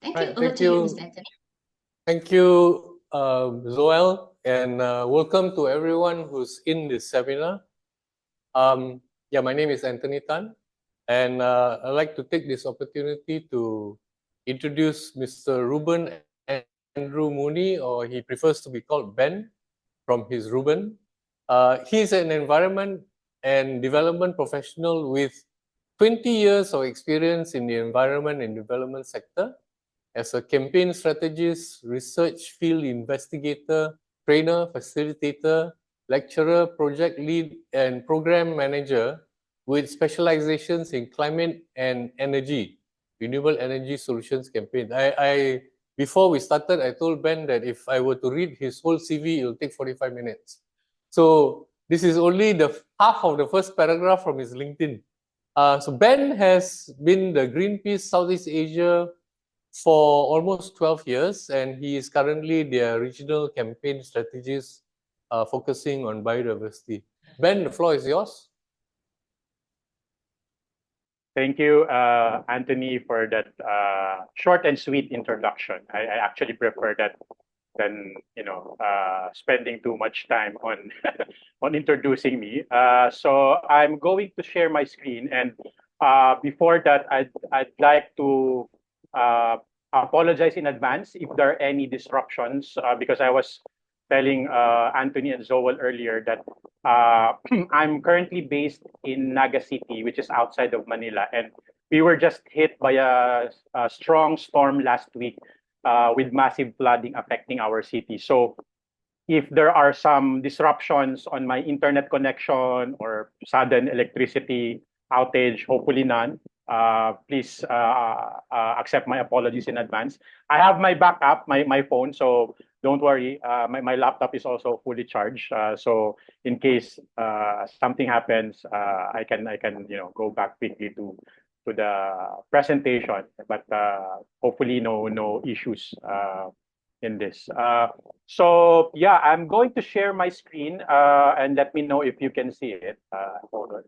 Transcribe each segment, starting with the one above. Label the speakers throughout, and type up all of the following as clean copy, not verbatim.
Speaker 1: Thank
Speaker 2: Right,
Speaker 1: you. Over
Speaker 2: thank
Speaker 1: to you,
Speaker 2: you.
Speaker 1: Mr. Anthony.
Speaker 2: Thank you, Zoel, and welcome to everyone who's in this seminar. Yeah, my name is Anthony Tan, and I'd like to take this opportunity to introduce Mr. Reuben Andrew Muni, or he prefers to be called Ben from his Reuben. He's an environment and development professional with 20 years of experience in the environment and development sector as a campaign strategist, research field investigator, trainer, facilitator, lecturer, project lead, and program manager with specializations in climate and energy, renewable energy solutions campaign. Before we started, I told Ben that if I were to read his whole CV, it will take 45 minutes. So this is only the half of the first paragraph from his LinkedIn. So Ben has been the Greenpeace Southeast Asia for almost 12 years, and he is currently their regional campaign strategist focusing on biodiversity. Ben, the floor is yours.
Speaker 3: Thank you, Anthony, for that short and sweet introduction. I actually prefer that than spending too much time on on introducing me. So I'm going to share my screen, and before that, I'd like to apologize in advance if there are any disruptions because I was telling Anthony and Zoel earlier that I'm currently based in Naga City, which is outside of Manila, and we were just hit by a strong storm last week with massive flooding affecting our city. So if there are some disruptions on my internet connection or sudden electricity outage, hopefully none, please accept my apologies in advance. I have my backup, my phone, so don't worry. My laptop is also fully charged, so in case something happens, I can go back quickly to the presentation. But hopefully no issues in this. So yeah, I'm going to share my screen and let me know if you can see it. Hold on.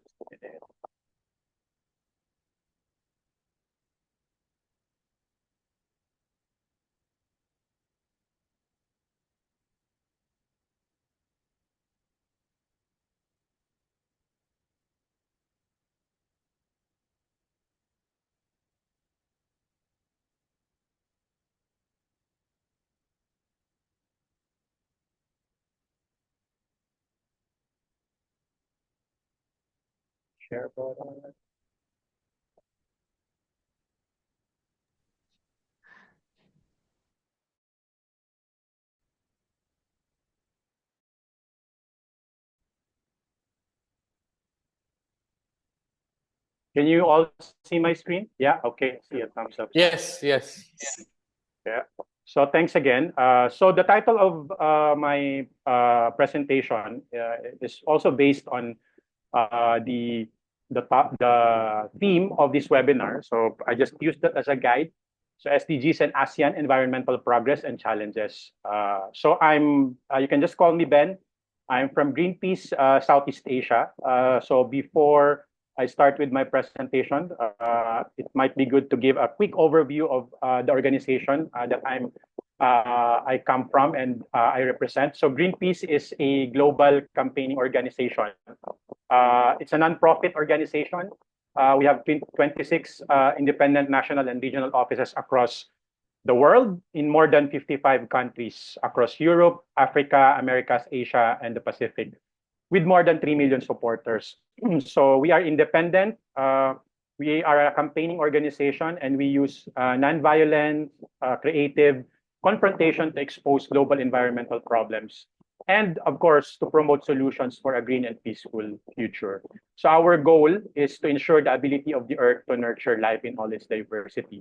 Speaker 3: Share button. Can you all see my screen? Yeah, okay. See a thumbs up.
Speaker 2: Yes, yes.
Speaker 3: Yeah. So thanks again. So the title of my presentation is also based on the theme of this webinar. So I just used that as a guide. So SDGs and ASEAN Environmental Progress and Challenges. So you can just call me Ben. I'm from Greenpeace Southeast Asia. So before I start with my presentation, it might be good to give a quick overview of the organization that I come from and I represent. So Greenpeace is a global campaigning organization. It's a nonprofit organization. We have 26 independent national and regional offices across the world in more than 55 countries across Europe, Africa, Americas, Asia, and the Pacific, with more than 3 million supporters. So we are independent. We are a campaigning organization, and we use nonviolent, creative confrontation to expose global environmental problems, and of course, to promote solutions for a green and peaceful future. So our goal is to ensure the ability of the Earth to nurture life in all its diversity.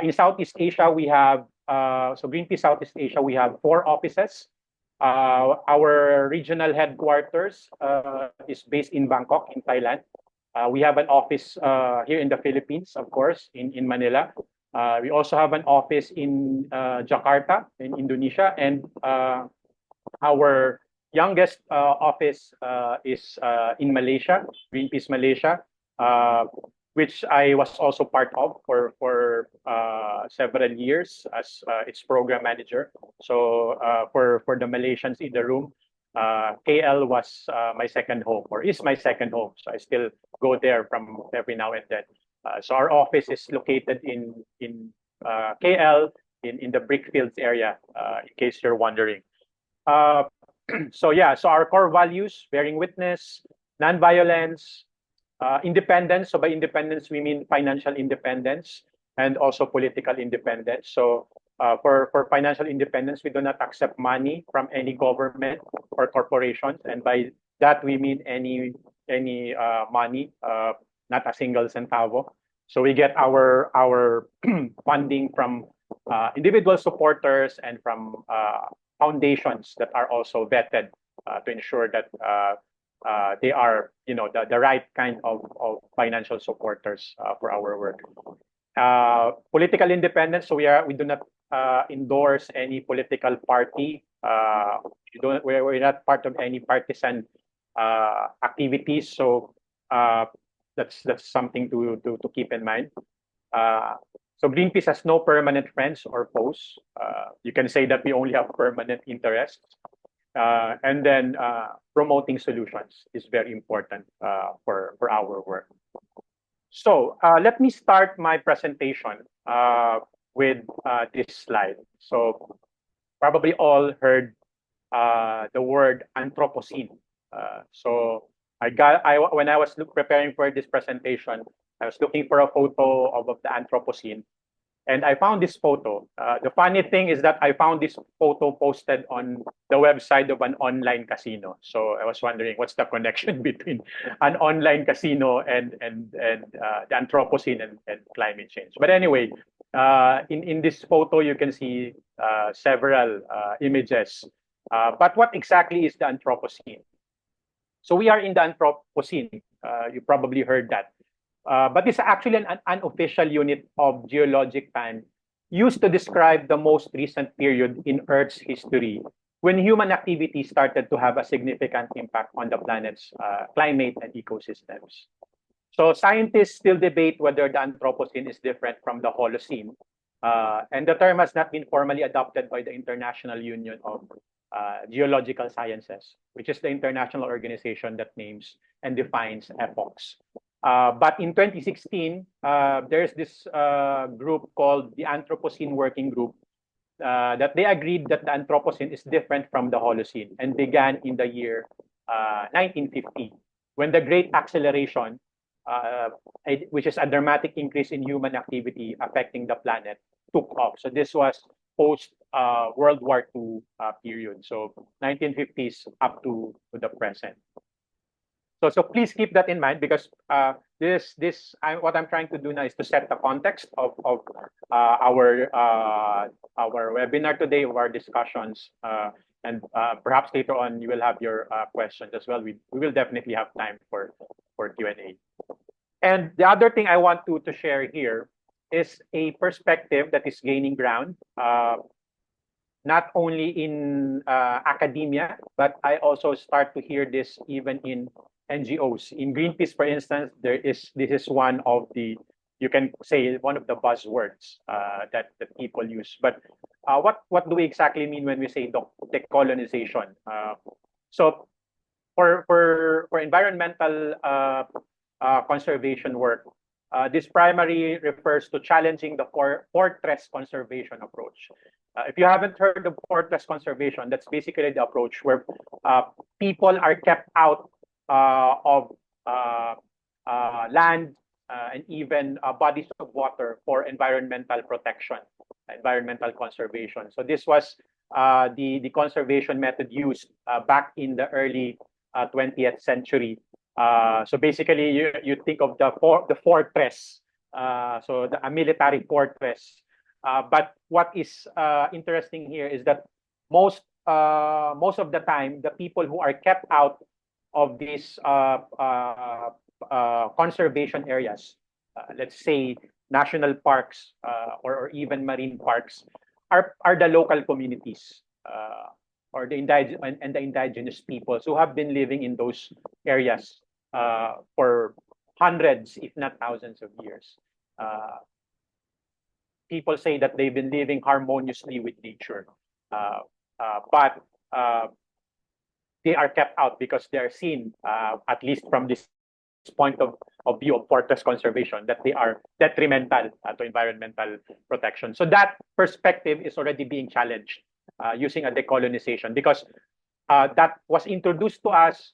Speaker 3: In Southeast Asia, we have, so Greenpeace Southeast Asia, we have 4 offices. Our regional headquarters is based in Bangkok, in Thailand. We have an office here in the Philippines, of course, in Manila. We also have an office in Jakarta, in Indonesia, and our youngest office is in Malaysia, Greenpeace Malaysia. which I was also part of for several years as its program manager. So for the Malaysians in the room, KL was my second home, or is my second home. So I still go there from every now and then. So our office is located in KL in the Brickfields area, in case you're wondering. So yeah, so our core values: bearing witness, non-violence, independence. So by independence, we mean financial independence and also political independence. So for financial independence, we do not accept money from any government or corporations. And by that, we mean any money, not a single centavo. So we get our funding from individual supporters and from foundations that are also vetted to ensure that they are, the right kind of financial supporters for our work. Political independence. So we do not endorse any political party. We're not part of any partisan activities. So that's something to keep in mind. So Greenpeace has no permanent friends or foes. You can say that we only have permanent interests. And then promoting solutions is very important for our work. So let me start my presentation with this slide. So probably all heard the word Anthropocene. So when I was preparing for this presentation, I was looking for a photo of the Anthropocene, and I found this photo. The funny thing is that I found this photo posted on the website of an online casino. So I was wondering, what's the connection between an online casino and the Anthropocene and climate change? But anyway, in this photo, you can see several images. But what exactly is the Anthropocene? So we are in the Anthropocene. You probably heard that. But it's actually an unofficial unit of geologic time used to describe the most recent period in Earth's history when human activity started to have a significant impact on the planet's climate and ecosystems. So scientists still debate whether the Anthropocene is different from the Holocene. And the term has not been formally adopted by the International Union of Geological Sciences, which is the international organization that names and defines epochs. But in 2016, there's this group called the Anthropocene Working Group that they agreed that the Anthropocene is different from the Holocene and began in the year 1950, when the Great Acceleration, which is a dramatic increase in human activity affecting the planet, took off. So this was post World War II period. So 1950s up to the present. So please keep that in mind, because what I'm trying to do now is to set the context of our webinar today, of our discussions, and perhaps later on you will have your questions as well. We will definitely have time for Q&A. And the other thing I want to share here is a perspective that is gaining ground, not only in academia, but I also start to hear this even in NGOs. In Greenpeace, for instance, this is one of the, you can say, one of the buzzwords that people use. But what do we exactly mean when we say decolonization? So for environmental conservation work, this primarily refers to challenging the fortress conservation approach. If you haven't heard of fortress conservation, that's basically the approach where people are kept out of land and even bodies of water for environmental protection, environmental conservation. So this was the conservation method used back in the early 20th century. So basically, you think of the fortress, so a military fortress. But what is interesting here is that most of the time, the people who are kept out of these conservation areas, let's say national parks or even marine parks, are the local communities or the indigenous peoples who have been living in those areas for hundreds, if not thousands of years. People say that they've been living harmoniously with nature, but they are kept out because they are seen, at least from this point of view of forest conservation, that they are detrimental to environmental protection. So that perspective is already being challenged using a decolonization, because that was introduced to us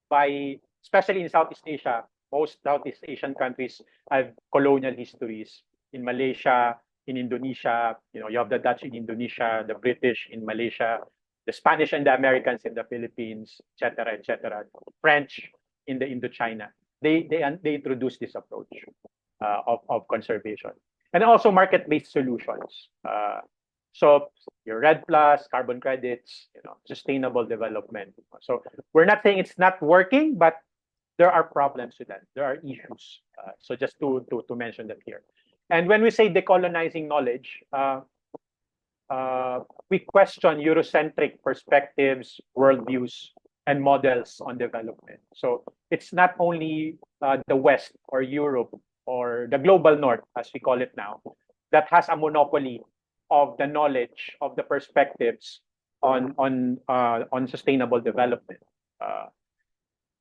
Speaker 3: by, especially in Southeast Asia. Most Southeast Asian countries have colonial histories. In Malaysia, in Indonesia, you have the Dutch in Indonesia, the British in Malaysia, the Spanish and the Americans in the Philippines, etc., etc. French in the Indochina. They introduced this approach of conservation, and also market-based solutions. So your RED Plus, carbon credits, sustainable development. So we're not saying it's not working, but there are problems with that. There are issues. So just to mention that here. And when we say decolonizing knowledge, we question Eurocentric perspectives, worldviews, and models on development. So it's not only the West or Europe or the global North, as we call it now, that has a monopoly of the knowledge, of the perspectives on sustainable development.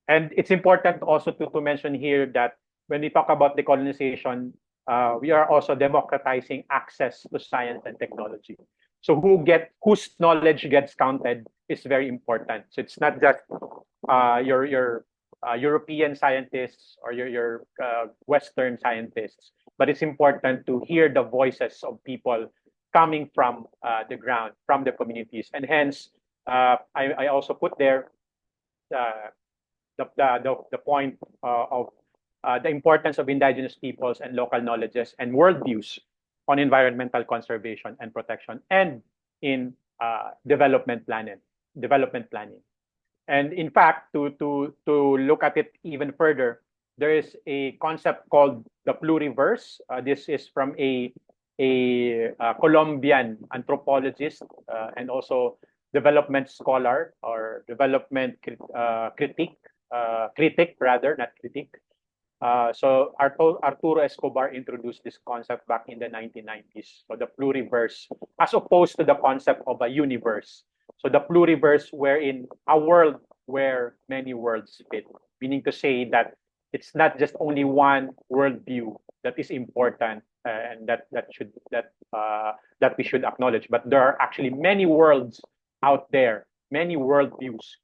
Speaker 3: And it's important also to mention here that when we talk about decolonization, we are also democratizing access to science and technology. So whose knowledge gets counted is very important. So it's not just your European scientists or your Western scientists, but it's important to hear the voices of people coming from the ground, from the communities. And hence, I also put there the point of the importance of indigenous peoples and local knowledges and worldviews on environmental conservation and protection, and in development planning. And in fact, to look at it even further, there is a concept called the pluriverse. This is from a Colombian anthropologist and also development scholar, or development critic, not critic. So Arturo Escobar introduced this concept back in the 1990s. So the pluriverse, as opposed to the concept of a universe. So the pluriverse, wherein a world where many worlds fit, meaning to say that it's not just only one worldview that is important and that we should acknowledge, but there are actually many worlds out there, many worldviews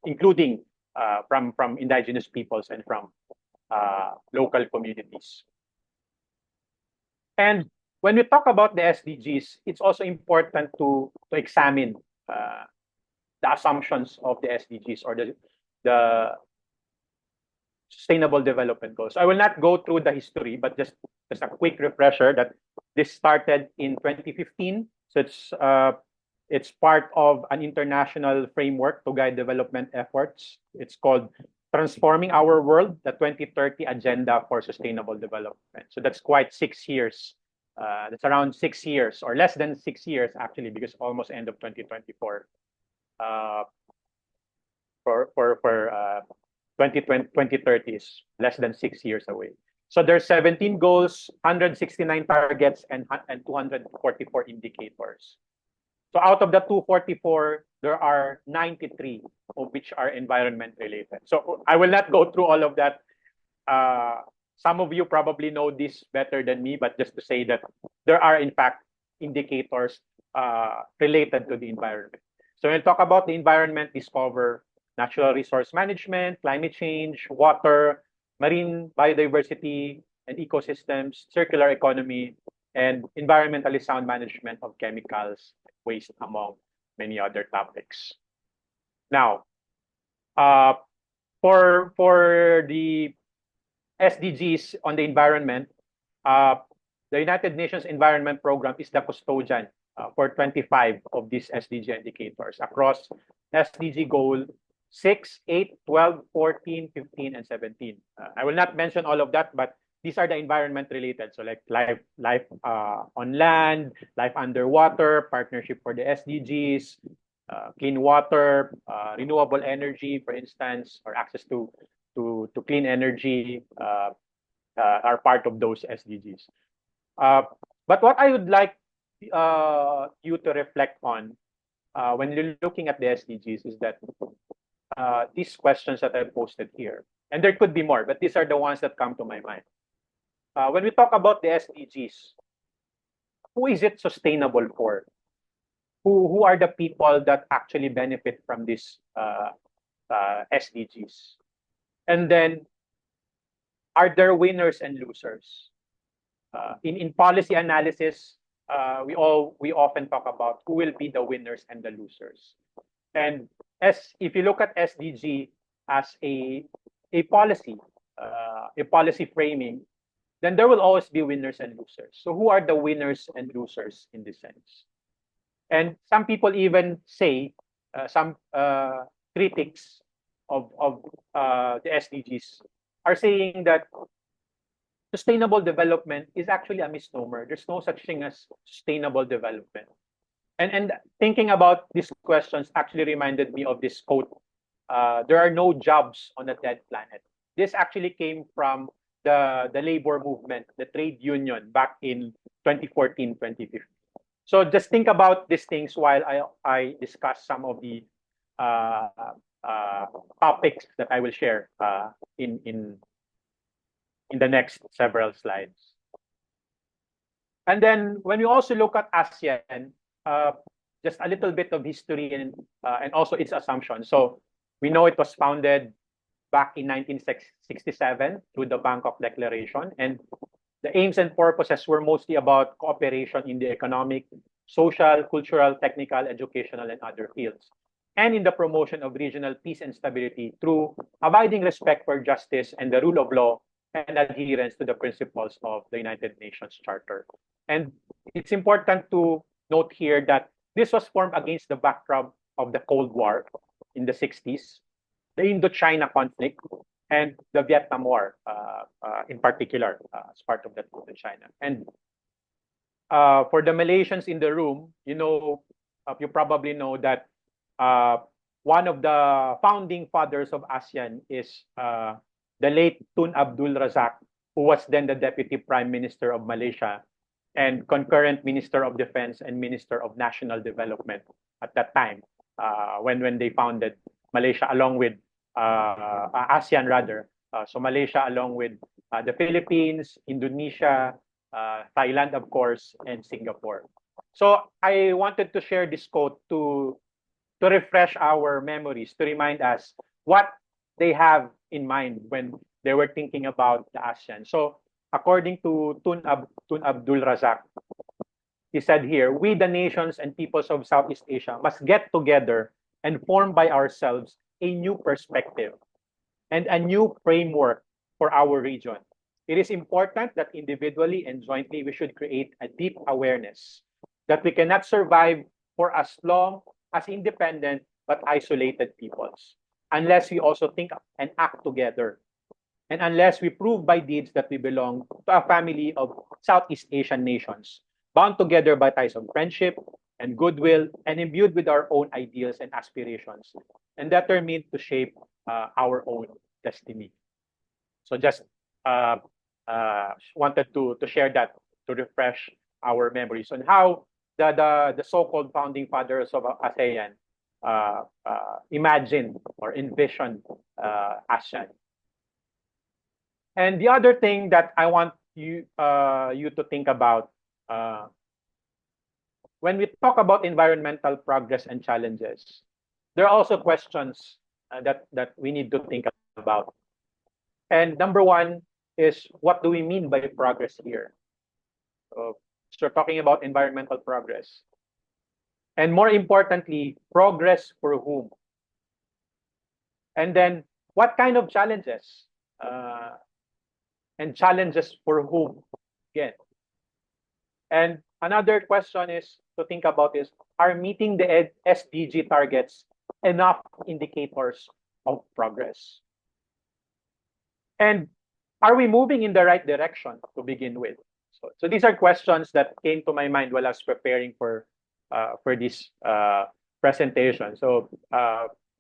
Speaker 3: including from indigenous peoples and from local communities. And when we talk about the SDGs, it's also important to examine the assumptions of the SDGs, or the Sustainable Development Goals. I will not go through the history, but just a quick refresher that this started in 2015. So it's part of an international framework to guide development efforts. It's called Transforming Our World, the 2030 Agenda for Sustainable Development. So that's quite 6 years. That's around 6 years, or less than 6 years actually, because almost end of 2024. For 2030 is less than 6 years away. So there's 17 goals, 169 targets, and 244 indicators. So out of the 244, there are 93 of which are environment related. So I will not go through all of that. Some of you probably know this better than me, but just to say that there are in fact indicators related to the environment. So when we talk about the environment, discover natural resource management, climate change, water, marine biodiversity and ecosystems, circular economy, and environmentally sound management of chemicals, waste, among many other topics. Now, for the SDGs on the environment, the United Nations Environment Program is the custodian for 25 of these SDG indicators across SDG goal 6, 8, 12, 14, 15, and 17. I will not mention all of that, but these are the environment related. So like life on land, life underwater, partnership for the SDGs, clean water, renewable energy, for instance, or access to clean energy are part of those SDGs. But what I would like you to reflect on when you're looking at the SDGs is that these questions that I posted here, and there could be more, but these are the ones that come to my mind. When we talk about the SDGs, who is it sustainable for? Who are the people that actually benefit from these SDGs? And then, are there winners and losers? In policy analysis, we often talk about who will be the winners and the losers. And if you look at SDG as a policy framing, then there will always be winners and losers. So who are the winners and losers in this sense? And some people even say, some critics of the SDGs are saying that sustainable development is actually a misnomer. There's no such thing as sustainable development. And thinking about these questions actually reminded me of this quote, there are no jobs on a dead planet. This actually came from the labor movement, the trade union back in 2014, 2015. So just think about these things while I discuss some of the topics that I will share in the next several slides. And then when we also look at ASEAN, just a little bit of history and also its assumptions. So we know it was founded back in 1967 through the Bangkok Declaration, and the aims and purposes were mostly about cooperation in the economic, social, cultural, technical, educational, and other fields, and in the promotion of regional peace and stability through abiding respect for justice and the rule of law and adherence to the principles of the United Nations Charter. And it's important to note here that this was formed against the backdrop of the Cold War in the 60s, the Indochina conflict, and the Vietnam War in particular as part of that Indochina. And for the Malaysians in the room, you probably know that one of the founding fathers of ASEAN is the late Tun Abdul Razak, who was then the Deputy Prime Minister of Malaysia and concurrent Minister of Defense and Minister of National Development at that time, when they founded Malaysia along with ASEAN rather. So Malaysia along with the Philippines, Indonesia, Thailand, of course, and Singapore. So I wanted to share this quote to refresh our memories, to remind us what they have in mind when they were thinking about the ASEAN. So according to Tun Abdul Razak, he said here, we the nations and peoples of Southeast Asia must get together and form by ourselves a new perspective and a new framework for our region. It is important that individually and jointly we should create a deep awareness that we cannot survive for as long as independent but isolated peoples, unless we also think and act together, and unless we prove by deeds that we belong to a family of Southeast Asian nations, bound together by ties of friendship and goodwill, and imbued with our own ideals and aspirations, and determined to shape our own destiny. So just wanted to share that to refresh our memories on how the so-called founding fathers of ASEAN imagined or envisioned ASEAN. And the other thing that I want you to think about when we talk about environmental progress and challenges, there are also questions that we need to think about. And number one is, what do we mean by progress here? So we're talking about environmental progress. And more importantly, progress for whom? And then, what kind of challenges? And challenges for whom? Again. And another question is to think about is, are meeting the SDG targets enough indicators of progress? And are we moving in the right direction to begin with? So these are questions that came to my mind while I was preparing for this presentation. So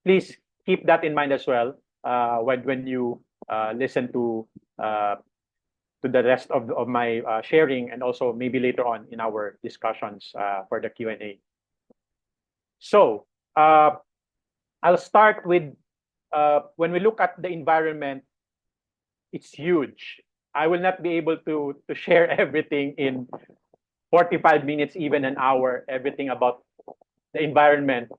Speaker 3: please keep that in mind as well when you listen to the rest of my sharing, and also maybe later on in our discussions for the Q&A. So I'll start with when we look at the environment, it's huge. I will not be able to share everything in 45 minutes, even an hour, everything about the environment,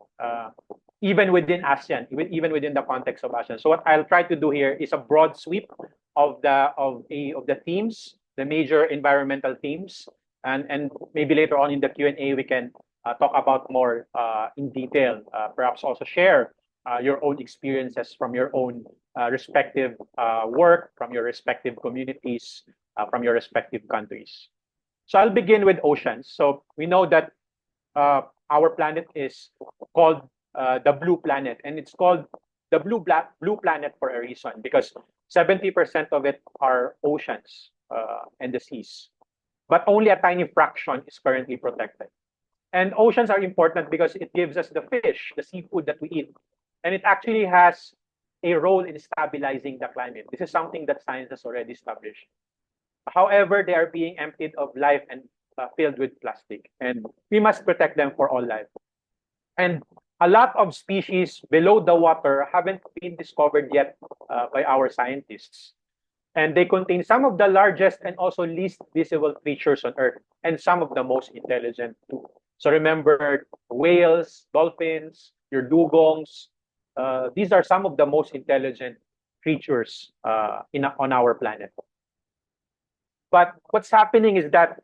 Speaker 3: even within ASEAN, even within the context of ASEAN. So what I'll try to do here is a broad sweep of the themes, the major environmental themes, and maybe later on in the Q&A we can talk about more in detail. Perhaps also share your own experiences from your own respective work, from your respective communities, from your respective countries. So I'll begin with oceans. So we know that our planet is called the blue planet, and it's called the blue planet for a reason, because 70% of it are oceans and the seas, but only a tiny fraction is currently protected. And oceans are important because it gives us the fish, the seafood that we eat, and it actually has a role in stabilizing the climate. This is something that science has already established. However, they are being emptied of life and filled with plastic, and we must protect them for all life. And a lot of species below the water haven't been discovered yet by our scientists. And they contain some of the largest and also least visible creatures on Earth, and some of the most intelligent too. So remember, whales, dolphins, your dugongs, these are some of the most intelligent creatures on our planet. But what's happening is that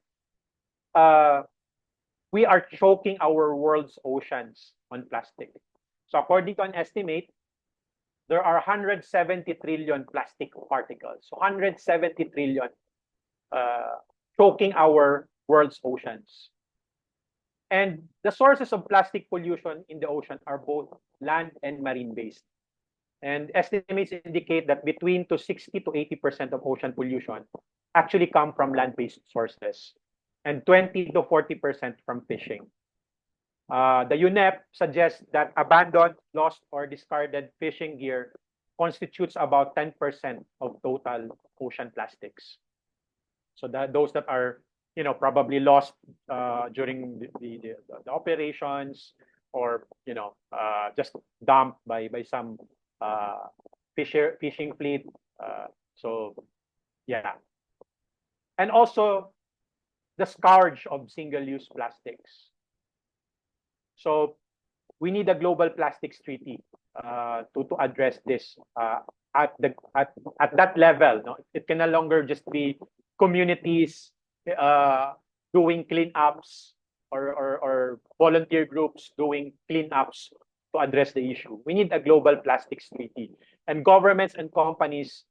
Speaker 3: we are choking our world's oceans on plastic. So according to an estimate, there are 170 trillion plastic particles. So 170 trillion choking our world's oceans. And the sources of plastic pollution in the ocean are both land and marine-based. And estimates indicate that between 60 to 80% of ocean pollution actually come from land-based sources, and 20 to 40% from fishing. The UNEP suggests that abandoned, lost, or discarded fishing gear constitutes about 10% of total ocean plastics. So those that are, probably lost during the operations, or just dumped by some fishing fleet. So yeah, and also the scourge of single-use plastics. So we need a global plastics treaty to address this at that level. No? It can no longer just be communities doing cleanups or volunteer groups doing cleanups to address the issue. We need a global plastics treaty, and governments and companies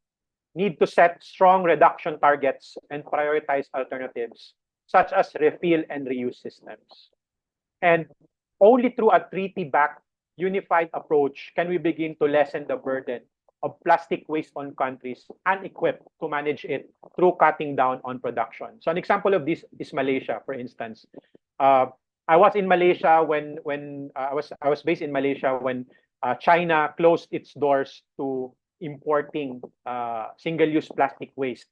Speaker 3: need to set strong reduction targets and prioritize alternatives such as refill and reuse systems. And only through a treaty-backed, unified approach can we begin to lessen the burden of plastic waste on countries unequipped to manage it through cutting down on production. So an example of this is Malaysia, for instance. I was in Malaysia when I was based in Malaysia when China closed its doors to importing single-use plastic waste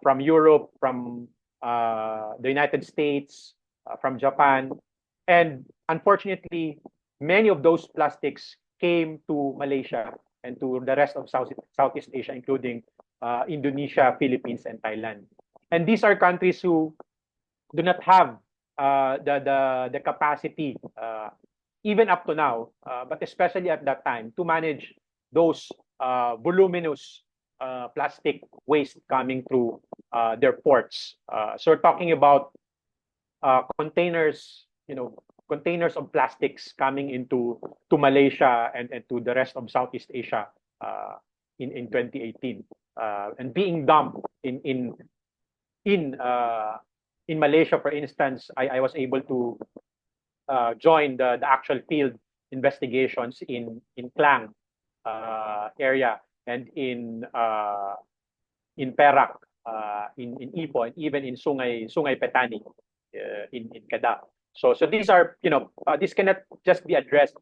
Speaker 3: from Europe, from the United States, from Japan. And unfortunately, many of those plastics came to Malaysia and to the rest of Southeast Asia, including Indonesia, Philippines, and Thailand. And these are countries who do not have the capacity, even up to now, but especially at that time, to manage those voluminous plastic waste coming through their ports. So we're talking about containers, containers of plastics coming into Malaysia and to the rest of Southeast Asia in 2018, and being dumped in Malaysia, for instance. I was able to join the actual field investigations in Klang area, and in Perak, in Ipoh, and even in Sungai Petani in Kedah. So these are, this cannot just be addressed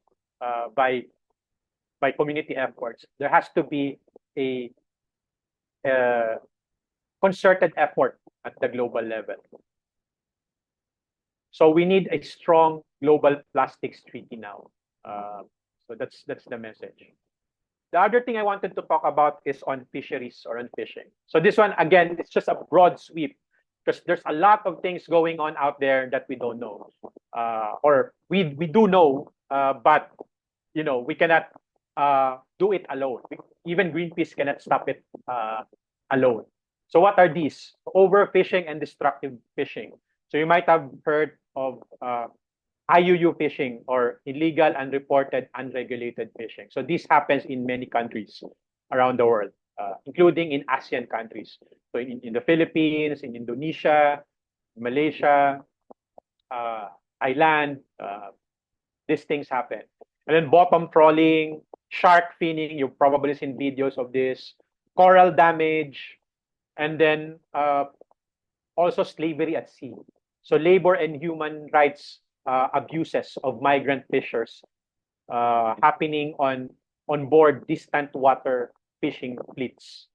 Speaker 3: by community efforts. There has to be a concerted effort at the global level. So we need a strong global plastics treaty now. So that's the message. The other thing I wanted to talk about is on fisheries or on fishing. So this one, again, it's just a broad sweep because there's a lot of things going on out there that we don't know, or we do know, but we cannot do it alone. Even Greenpeace cannot stop it alone. So what are these? Overfishing and destructive fishing. So you might have heard of IUU fishing, or illegal, unreported, unregulated fishing. So this happens in many countries around the world, including in ASEAN countries. So in the Philippines, in Indonesia, Malaysia, Thailand, these things happen. And then bottom trawling, shark finning, you've probably seen videos of this, coral damage, and then also slavery at sea. So labor and human rights abuses of migrant fishers happening on board distant water fishing fleets,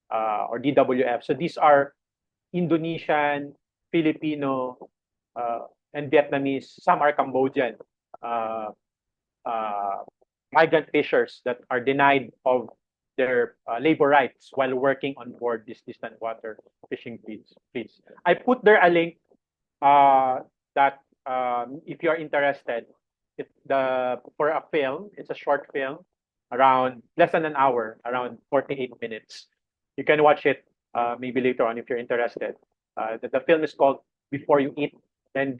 Speaker 3: or DWF. So these are Indonesian, Filipino, and Vietnamese. Some are Cambodian migrant fishers that are denied of their labor rights while working on board these distant water fishing fleets. I put there a link that if you are interested, for a film, it's a short film, around less than an hour, around 48 minutes. You can watch it maybe later on if you're interested. The film is called Before You Eat, and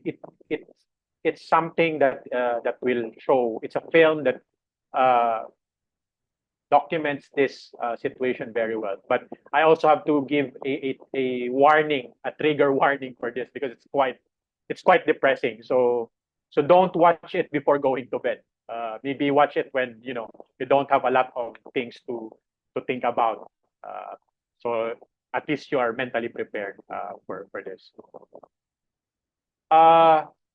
Speaker 3: it's something that that will show. It's a film that documents this situation very well. But I also have to give a warning, a trigger warning for this, because it's quite depressing. So don't watch it before going to bed. Maybe watch it when you don't have a lot of things to think about. So at least you are mentally prepared for this.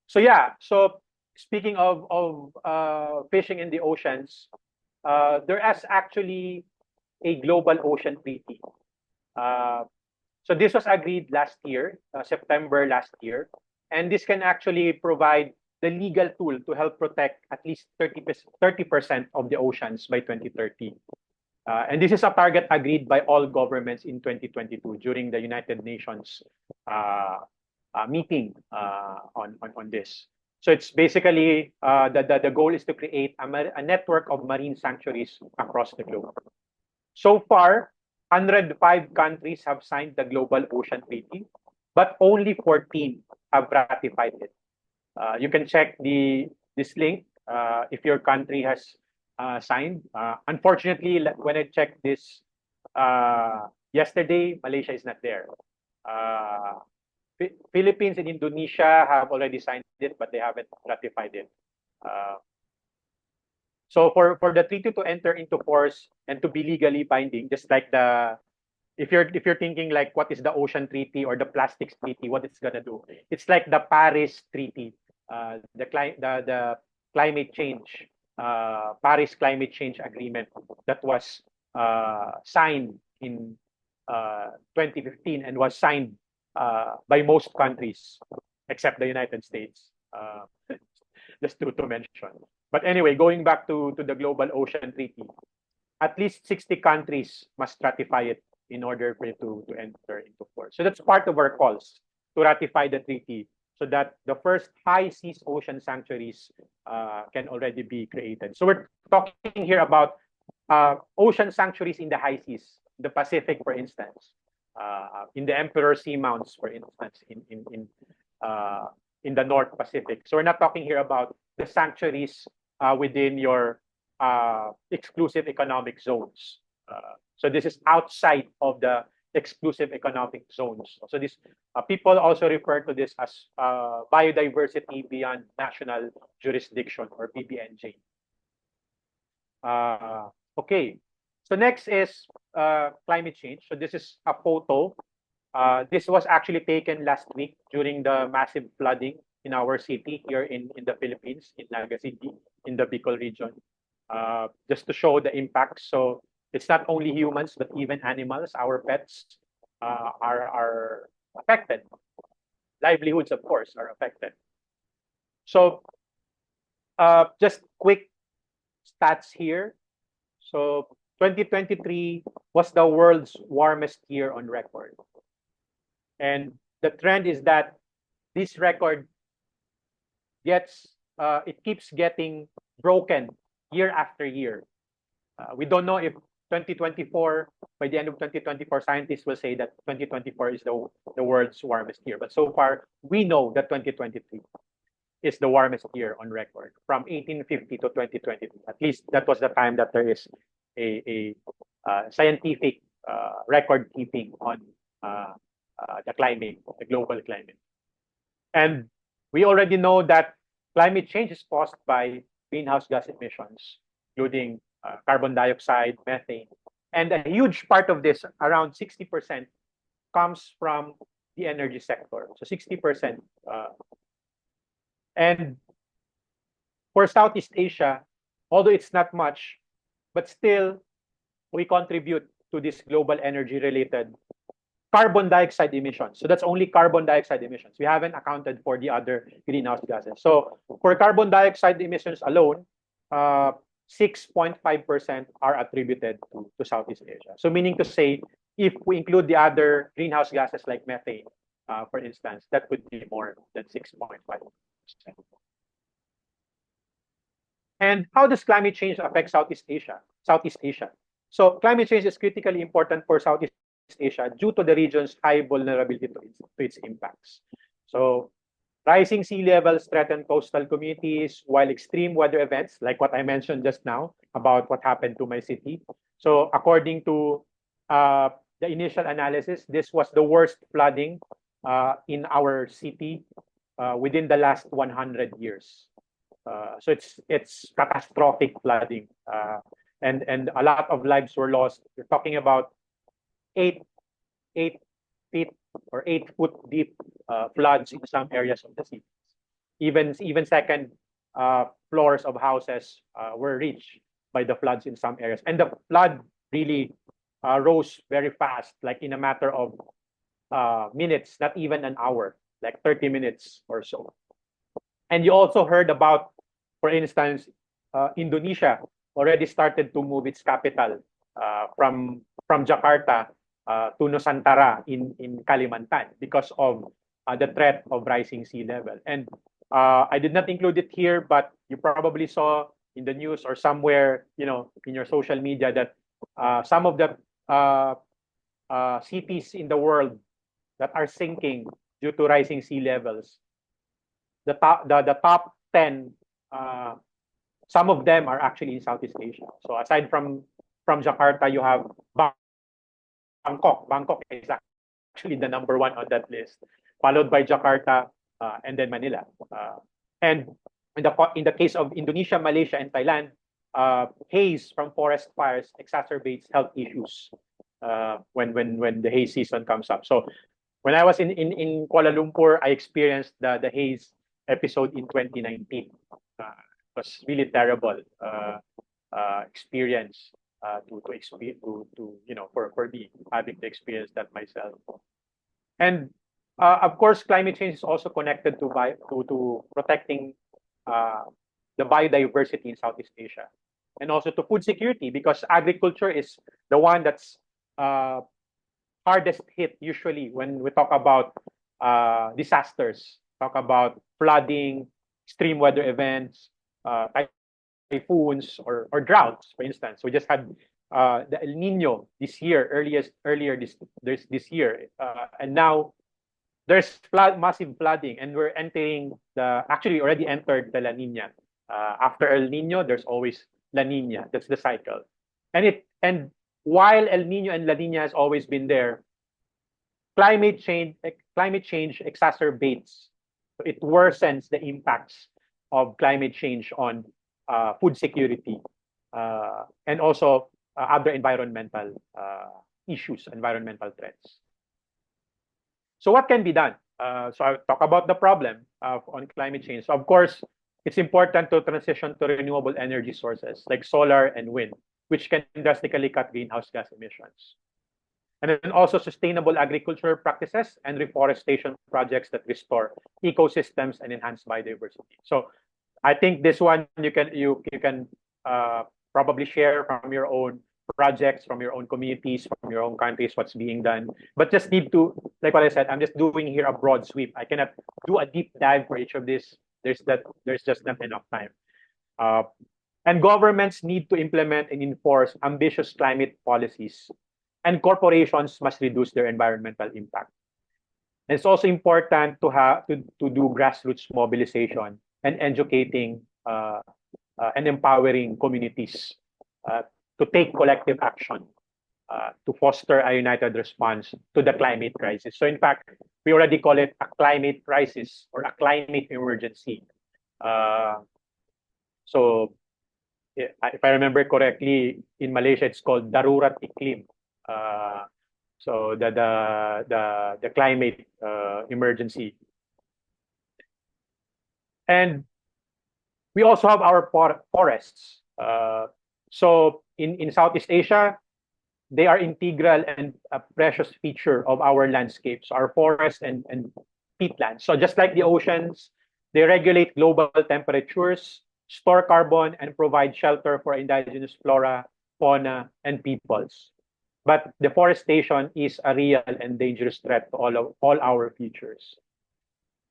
Speaker 3: So yeah. So speaking of fishing in the oceans, there is actually a global ocean treaty. So this was agreed last year, September last year, and this can actually provide the legal tool to help protect at least 30% of the oceans by 2030. And this is a target agreed by all governments in 2022 during the United Nations meeting on this. So it's basically the goal is to create a network of marine sanctuaries across the globe. So far, 105 countries have signed the Global Ocean Treaty, but only 14 have ratified it. You can check this link if your country has signed. Unfortunately, when I checked this yesterday, Malaysia is not there. Philippines and Indonesia have already signed it, but they haven't ratified it. So for the treaty to enter into force and to be legally binding, just like if you're thinking like what is the ocean treaty or the plastics treaty, what it's gonna do? It's like the Paris Treaty, the climate change, Paris Climate Change Agreement that was signed in 2015 and was signed by most countries except the United States, just to mention. But anyway, going back to the Global Ocean Treaty, at least 60 countries must ratify it in order for it to enter into force. So that's part of our calls to ratify the treaty so that the first high seas ocean sanctuaries can already be created. So we're talking here about ocean sanctuaries in the high seas, the Pacific, for instance, in the Emperor Seamounts, for instance, in the North Pacific. So we're not talking here about the sanctuaries within your exclusive economic zones. So this is outside of the exclusive economic zones. So this people also refer to this as biodiversity beyond national jurisdiction, or BBNJ. Okay. So next is climate change. So this is a photo. This was actually taken last week during the massive flooding in our city here in the Philippines, in Naga City, in the Bicol region, just to show the impact. So it's not only humans, but even animals, our pets, are affected. Livelihoods, of course, are affected. So just quick stats here. So 2023 was the world's warmest year on record. And the trend is that this record it keeps getting broken year after year. We don't know if 2024, by the end of 2024, scientists will say that 2024 is the world's warmest year. But so far, we know that 2023 is the warmest year on record from 1850 to 2023. At least that was the time that there is a scientific record keeping on the climate, the global climate. And we already know that climate change is caused by greenhouse gas emissions, including carbon dioxide, methane. And a huge part of this, around 60%, comes from the energy sector. So 60%. And for Southeast Asia, although it's not much, but still we contribute to this global energy-related carbon dioxide emissions. So that's only carbon dioxide emissions. We haven't accounted for the other greenhouse gases. So for carbon dioxide emissions alone, 6.5% are attributed to Southeast Asia. So meaning to say, if we include the other greenhouse gases like methane, for instance, that would be more than 6.5%. And how does climate change affect Southeast Asia? So climate change is critically important for Southeast Asia due to the region's high vulnerability to its impacts. So rising sea levels threaten coastal communities, while extreme weather events, like what I mentioned just now about what happened to my city. So according to the initial analysis, this was the worst flooding in our city within the last 100 years. So it's catastrophic flooding, and a lot of lives were lost. We're talking about 8 feet or 8-foot deep floods in some areas of the city. Even second floors of houses were reached by the floods in some areas, and the flood really rose very fast, like in a matter of minutes, not even an hour, like 30 minutes or so. And you also heard about, for instance, Indonesia already started to move its capital from Jakarta to Nusantara in Kalimantan because of the threat of rising sea level. And I did not include it here, but you probably saw in the news or somewhere, in your social media that some of the cities in the world that are sinking due to rising sea levels, the top 10, some of them are actually in Southeast Asia. So aside from Jakarta, you have Bangkok. Bangkok is actually the number one on that list, followed by Jakarta and then Manila. And in the case of Indonesia, Malaysia, and Thailand, haze from forest fires exacerbates health issues when the haze season comes up. So when I was in Kuala Lumpur, I experienced the haze episode in 2019. It was really terrible experience for me having to experience that myself. And of course, climate change is also connected to protecting the biodiversity in Southeast Asia, and also to food security, because agriculture is the one that's hardest hit usually when we talk about disasters, talk about flooding, extreme weather events, typhoons, or droughts, for instance. We just had the El Nino this year, earlier this year, and now there's massive flooding, and we're entering actually already entered the La Nina. After El Nino, there's always La Nina. That's the cycle. And while El Nino and La Nina has always been there, climate change exacerbates. It worsens the impacts of climate change on food security and also other environmental issues, environmental threats. So what can be done? So I'll talk about the problem on climate change. So of course, it's important to transition to renewable energy sources like solar and wind, which can drastically cut greenhouse gas emissions. And then also sustainable agricultural practices and reforestation projects that restore ecosystems and enhance biodiversity. So I think this one you can probably share from your own projects, from your own communities, from your own countries, what's being done. But just need to, like what I said, I'm just doing here a broad sweep. I cannot do a deep dive for each of this. There's just not enough time. And governments need to implement and enforce ambitious climate policies, and corporations must reduce their environmental impact. And it's also important to have to do grassroots mobilization and educating and empowering communities to take collective action to foster a united response to the climate crisis. So in fact, we already call it a climate crisis or a climate emergency. So if I remember correctly, in Malaysia, it's called Darurat Iklim. So the climate emergency. And we also have our forests. So in Southeast Asia, they are integral and a precious feature of our landscapes, our forests and peatlands. So just like the oceans, they regulate global temperatures, store carbon, and provide shelter for indigenous flora, fauna, and peoples. But deforestation is a real and dangerous threat to all our futures.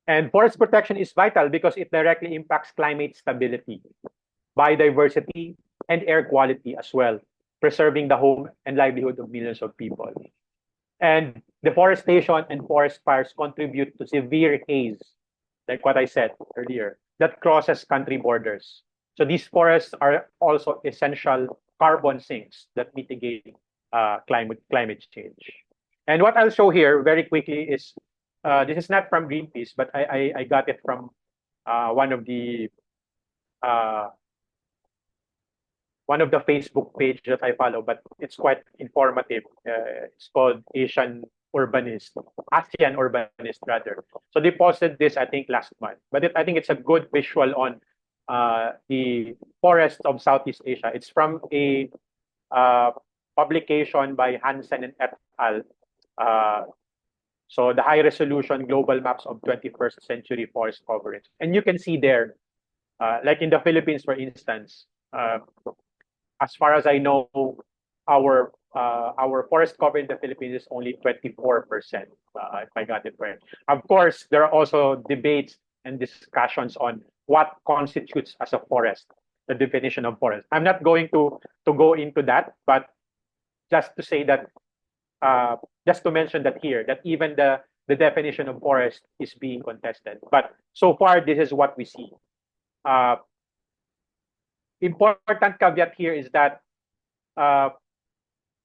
Speaker 3: And forest protection is vital because it directly impacts climate stability, biodiversity, and air quality as well, preserving the home and livelihood of millions of people. And deforestation and forest fires contribute to severe haze, like what I said earlier, that crosses country borders. So these forests are also essential carbon sinks that mitigate climate change. And what I'll show here very quickly is, this is not from Greenpeace, but I got it from one of the Facebook page that I follow, but it's quite informative. It's called ASEAN Urbanist rather. So they posted this, I think, last month. But I think it's a good visual on the forests of Southeast Asia. It's from a publication by Hansen and et al. So the high resolution global maps of 21st century forest coverage. And you can see there, like in the Philippines, for instance, as far as I know, our forest cover in the Philippines is only 24%, if I got it right. Of course, there are also debates and discussions on what constitutes as a forest, the definition of forest. I'm not going to go into that, but just to say that, just to mention that here, that even the definition of forest is being contested. But so far, this is what we see. Important caveat here is that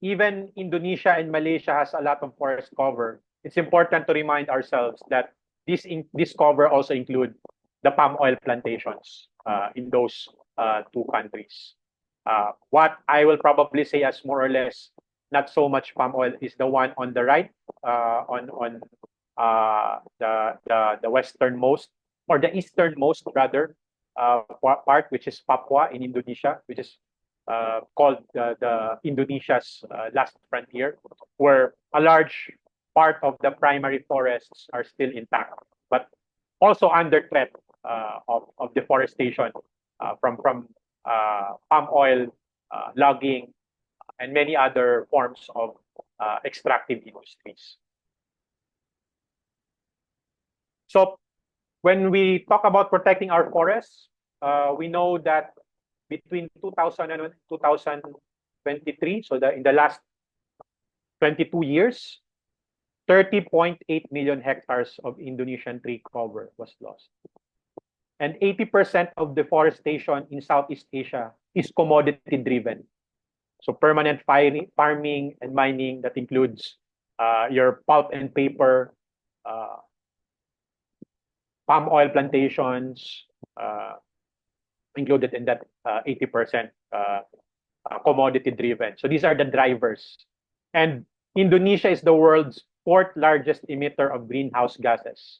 Speaker 3: even Indonesia and Malaysia has a lot of forest cover. It's important to remind ourselves that this cover also include the palm oil plantations in those two countries. What I will probably say as more or less not so much palm oil is the one on the right, on the westernmost or the easternmost rather part, which is Papua in Indonesia, which is called the Indonesia's last frontier, where a large part of the primary forests are still intact, but also under threat of deforestation from palm oil, logging, and many other forms of extractive industries. So when we talk about protecting our forests, we know that between 2000 and 2023, so in the last 22 years, 30.8 million hectares of Indonesian tree cover was lost. And 80% of deforestation in Southeast Asia is commodity driven. So permanent farming and mining that includes your pulp and paper, palm oil plantations, included in that 80% commodity driven. So these are the drivers. And Indonesia is the world's fourth largest emitter of greenhouse gases,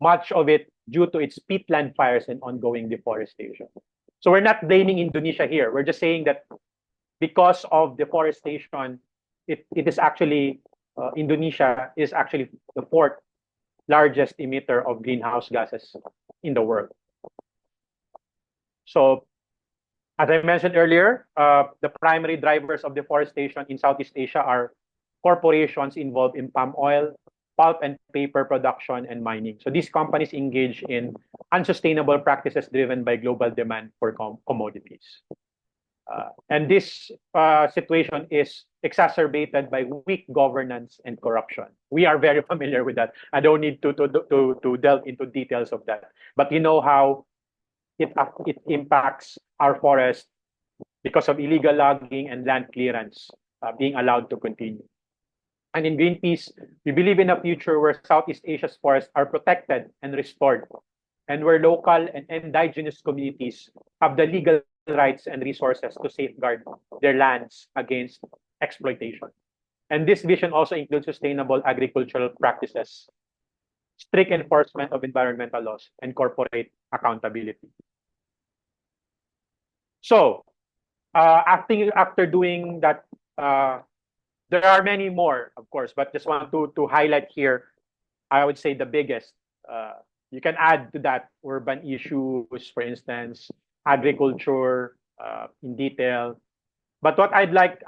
Speaker 3: much of it due to its peatland fires and ongoing deforestation. So we're not blaming Indonesia here. We're just saying that because of deforestation, it is actually, Indonesia is actually the fourth largest emitter of greenhouse gases in the world. So, as I mentioned earlier, the primary drivers of deforestation in Southeast Asia are corporations involved in palm oil, pulp and paper production, and mining. So these companies engage in unsustainable practices driven by global demand for commodities. And this situation is exacerbated by weak governance and corruption. We are very familiar with that. I don't need to delve into details of that. But you know how it impacts our forest because of illegal logging and land clearance being allowed to continue. And in Greenpeace, we believe in a future where Southeast Asia's forests are protected and restored, and where local and indigenous communities have the legal rights and resources to safeguard their lands against exploitation. And this vision also includes sustainable agricultural practices, strict enforcement of environmental laws, and corporate accountability. So, after doing that, there are many more, of course, but just want to highlight here, I would say the biggest. You can add to that urban issues, for instance, agriculture in detail. But what I'd like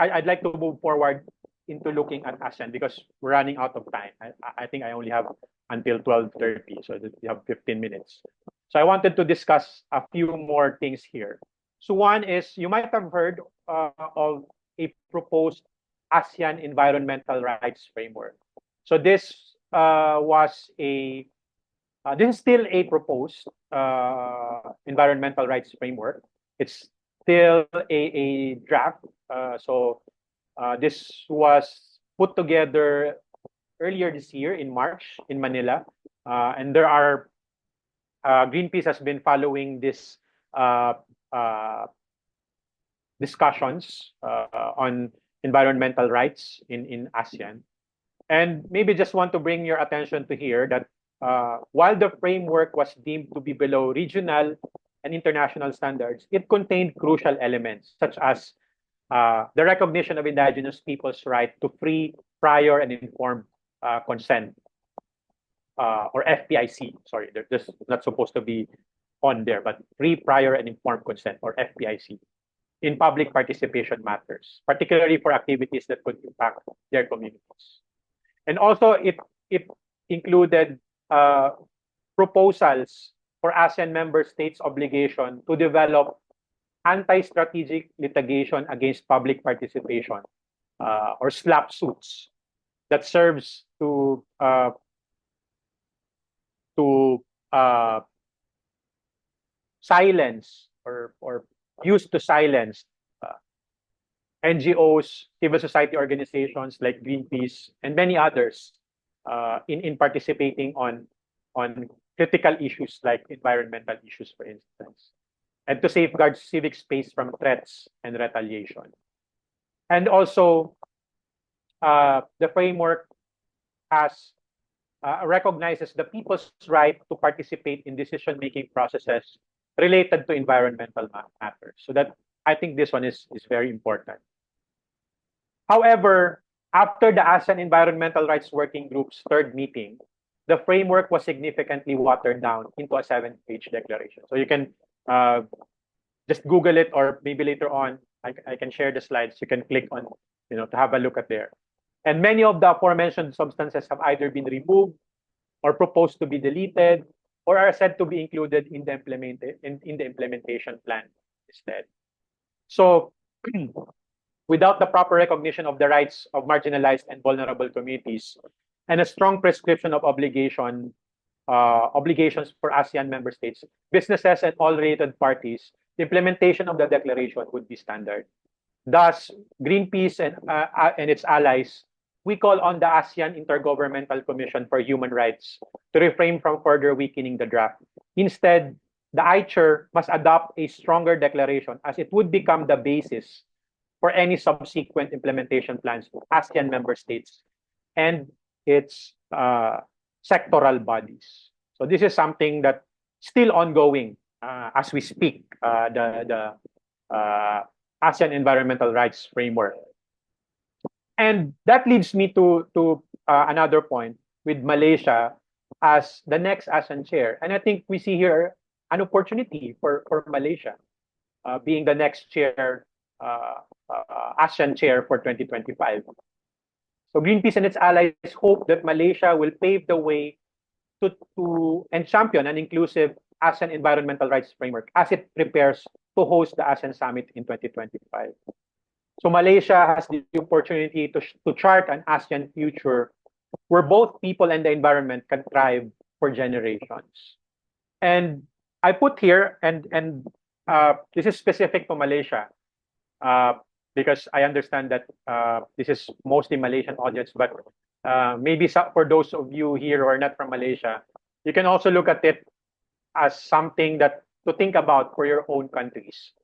Speaker 3: to move forward into looking at ASEAN, because we're running out of time. I think I only have until 12:30, so you have 15 minutes. So I wanted to discuss a few more things here. So one is, you might have heard of a proposed ASEAN Environmental Rights Framework. So this this is still a proposed environmental rights framework. It's still a draft. This was put together earlier this year in March in Manila. And there are, Greenpeace has been following this discussions on environmental rights in ASEAN. And maybe just want to bring your attention to here that while the framework was deemed to be below regional and international standards, it contained crucial elements such as the recognition of indigenous people's right to free, prior, and informed consent, or FPIC. Sorry, they're just not supposed to be on there, but free, prior, and informed consent, or FPIC, in public participation matters, particularly for activities that could impact their communities. And also, it included proposals for ASEAN member states' obligation to develop anti-strategic litigation against public participation, or SLAP suits, that serves to silence or used to silence NGOs, civil society organizations like Greenpeace, and many others in participating on critical issues like environmental issues, for instance, and to safeguard civic space from threats and retaliation. And also, the framework has recognizes the people's right to participate in decision-making processes related to environmental matters. So that, I think this one is very important. However, after the ASEAN Environmental Rights Working Group's third meeting, the framework was significantly watered down into a 7-page declaration. So you can just Google it, or maybe later on, I can share the slides. You can click on, to have a look at there. And many of the aforementioned substances have either been removed or proposed to be deleted, or are said to be included in the implementation plan instead. So, without the proper recognition of the rights of marginalized and vulnerable communities, and a strong prescription of obligations for ASEAN member states, businesses, and all related parties, the implementation of the declaration would be standard. Thus, Greenpeace and its allies, we call on the ASEAN Intergovernmental Commission for Human Rights to refrain from further weakening the draft. Instead, the ICHR must adopt a stronger declaration, as it would become the basis for any subsequent implementation plans for ASEAN member states and its sectoral bodies. So this is something that still ongoing as we speak, the ASEAN Environmental Rights Framework. And that leads me to another point with Malaysia as the next ASEAN chair. And I think we see here an opportunity for Malaysia being the next chair, ASEAN chair for 2025. So Greenpeace and its allies hope that Malaysia will pave the way to and champion an inclusive ASEAN Environmental Rights Framework as it prepares to host the ASEAN Summit in 2025. So Malaysia has the opportunity to chart an ASEAN future where both people and the environment can thrive for generations. And I put here, and this is specific to Malaysia, because I understand that this is mostly Malaysian audience, but maybe for those of you here who are not from Malaysia, you can also look at it as something that to think about for your own countries.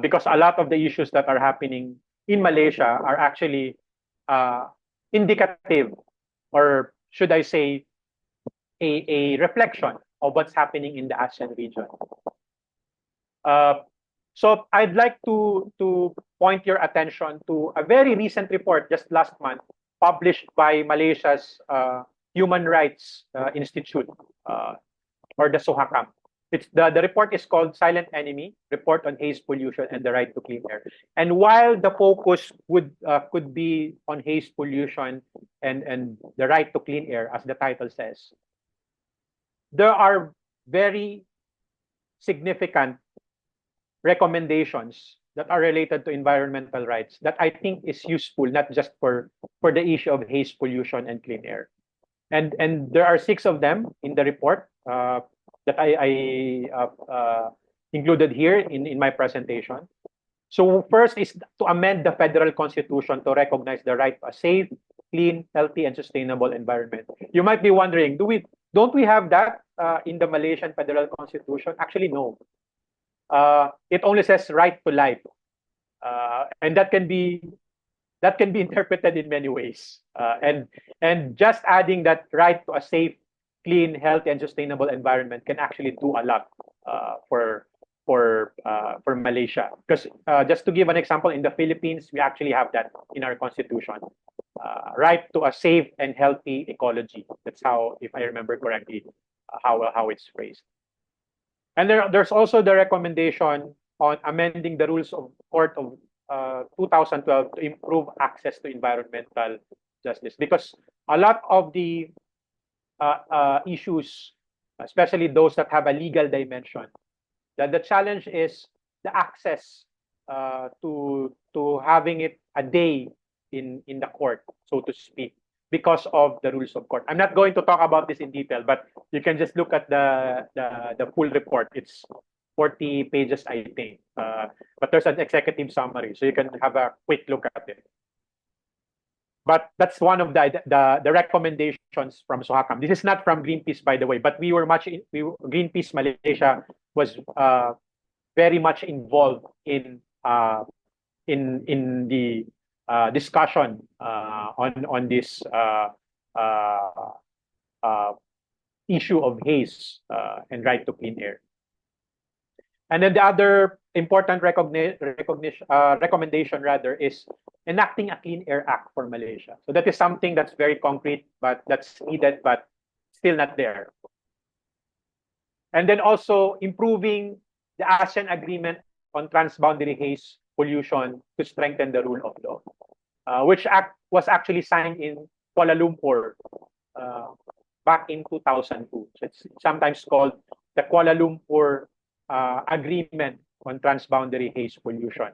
Speaker 3: Because a lot of the issues that are happening in Malaysia are actually indicative, or should I say, a reflection of what's happening in the ASEAN region. So I'd like to point your attention to a very recent report just last month published by Malaysia's Human Rights Institute, or the SOHACAM. The report is called Silent Enemy, Report on Haze Pollution and the Right to Clean Air. And while the focus could be on haze pollution and the right to clean air, as the title says, there are very significant recommendations that are related to environmental rights that I think is useful, not just for the issue of haze pollution and clean air. And there are 6 of them in the report that I included here in my presentation. So first is to amend the federal constitution to recognize the right to a safe, clean, healthy, and sustainable environment. You might be wondering, don't we have that in the Malaysian federal constitution? Actually, no. It only says right to life, and that can be interpreted in many ways. And just adding that right to a safe, clean, healthy, and sustainable environment can actually do a lot for Malaysia. Because just to give an example, in the Philippines, we actually have that in our constitution. Right to a safe and healthy ecology. That's how, if I remember correctly, how it's phrased. And there's also the recommendation on amending the rules of court of 2012 to improve access to environmental justice. Because a lot of the issues, especially those that have a legal dimension, that the challenge is the access to having it a day in the court, so to speak, because of the rules of court. I'm not going to talk about this in detail, but you can just look at the full report. It's 40 pages, I think. But there's an executive summary, so you can have a quick look at it. But that's one of the recommendations from SOHACAM. This is not from Greenpeace, by the way, but Greenpeace Malaysia was very much involved in the discussion on this issue of haze and right to clean air. And then the other important recommendation rather is enacting a Clean Air Act for Malaysia. So that is something that's very concrete, but that's needed, but still not there. And then also improving the ASEAN Agreement on Transboundary Haze Pollution to strengthen the rule of law, which was actually signed in Kuala Lumpur back in 2002. So it's sometimes called the Kuala Lumpur Agreement on Transboundary Haze Pollution.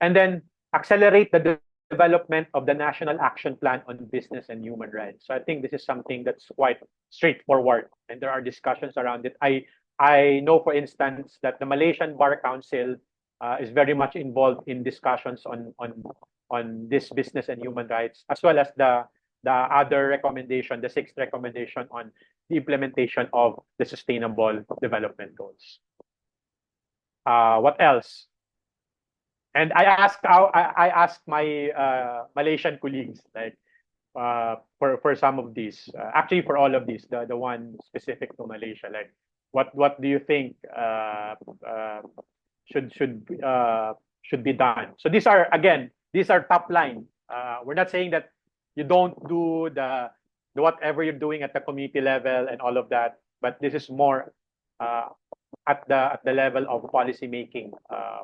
Speaker 3: And then accelerate the development of the National Action Plan on Business and Human Rights. So I think this is something that's quite straightforward, and there are discussions around it. I know, for instance, that the Malaysian Bar Council is very much involved in discussions on this business and human rights, as well as the other recommendation, the 6th recommendation on the implementation of the Sustainable Development Goals. What else? And I asked my Malaysian colleagues, like, for some of these, actually for all of these, the one specific to Malaysia, like, what do you think should should be done? So these are, again, these are top line. We're not saying that you don't do the whatever you're doing at the community level and all of that, but this is more uh, at the level of policy making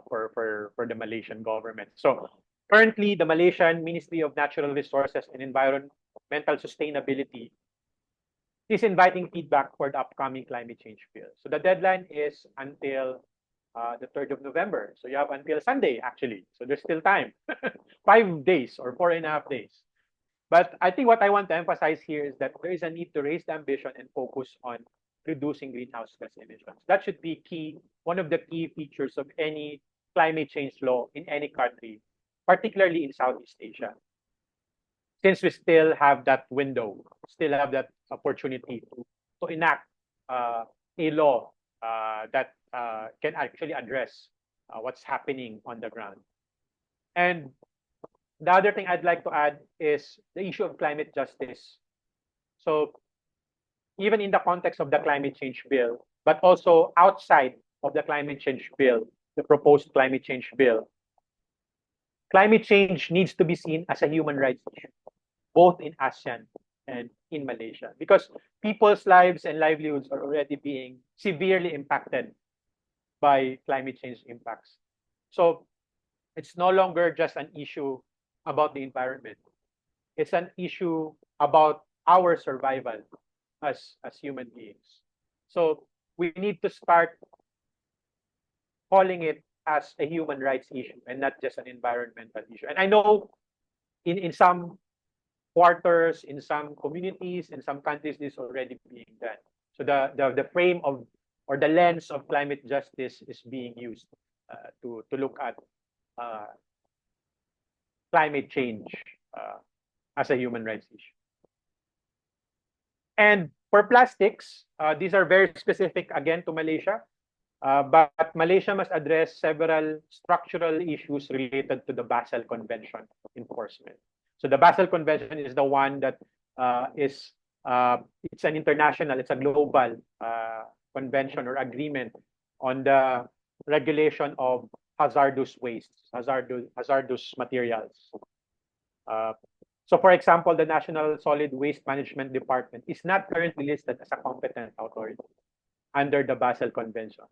Speaker 3: for the Malaysian government. So currently, the Malaysian Ministry of Natural Resources and Environmental Sustainability is inviting feedback for the upcoming climate change bill. So the deadline is until the 3rd of November. So you have until Sunday, actually. So there's still time. 5 days or 4.5 days. But I think what I want to emphasize here is that there is a need to raise the ambition and focus on reducing greenhouse gas emissions. That should be key, one of the key features of any climate change law in any country, particularly in Southeast Asia. Since we still have that window, still have that opportunity to enact a law that can actually address what's happening on the ground. And the other thing I'd like to add is the issue of climate justice. So even in the context of the climate change bill, but also outside of the climate change bill, the proposed climate change bill, climate change needs to be seen as a human rights issue, both in ASEAN and in Malaysia, because people's lives and livelihoods are already being severely impacted by climate change impacts. So it's no longer just an issue about the environment. It's an issue about our survival as human beings. So we need to start calling it as a human rights issue and not just an environmental issue. And I know in some quarters, in some communities, in some countries, this is already being done. So the frame of, or the lens of climate justice is being used to look at climate change as a human rights issue. And for plastics, these are very specific, again, to Malaysia. But Malaysia must address several structural issues related to the Basel Convention enforcement. So the Basel Convention is the one that it's an international, it's a global convention or agreement on the regulation of hazardous wastes, hazardous materials. So for example, the National Solid Waste Management Department is not currently listed as a competent authority under the Basel Convention.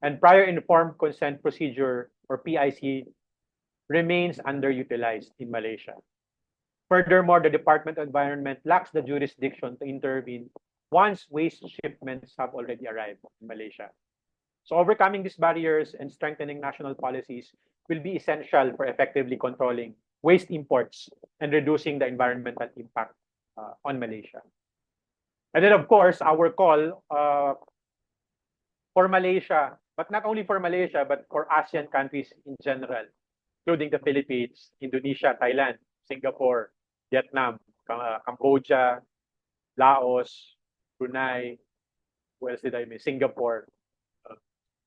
Speaker 3: And prior informed consent procedure, or PIC, remains underutilized in Malaysia. Furthermore, the Department of Environment lacks the jurisdiction to intervene once waste shipments have already arrived in Malaysia. So overcoming these barriers and strengthening national policies will be essential for effectively controlling waste imports and reducing the environmental impact on Malaysia. And then, of course, our call for Malaysia, but not only for Malaysia, but for ASEAN countries in general, including the Philippines, Indonesia, Thailand, Singapore, Vietnam, Cambodia, Laos, Brunei, where else did I miss? Singapore,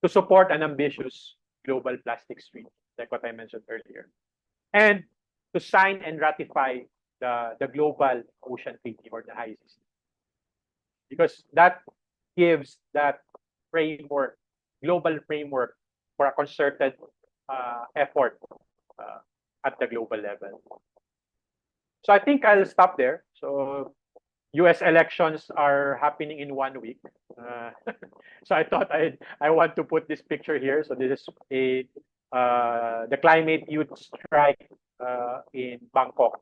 Speaker 3: to support an ambitious global plastics treaty, like what I mentioned earlier, and to sign and ratify the Global Ocean Treaty, or the ICC, because that gives that framework, global framework for a concerted effort at the global level. So I think I'll stop there. So US elections are happening in 1 week. So I thought I want to put this picture here. So this is the climate youth strike in Bangkok.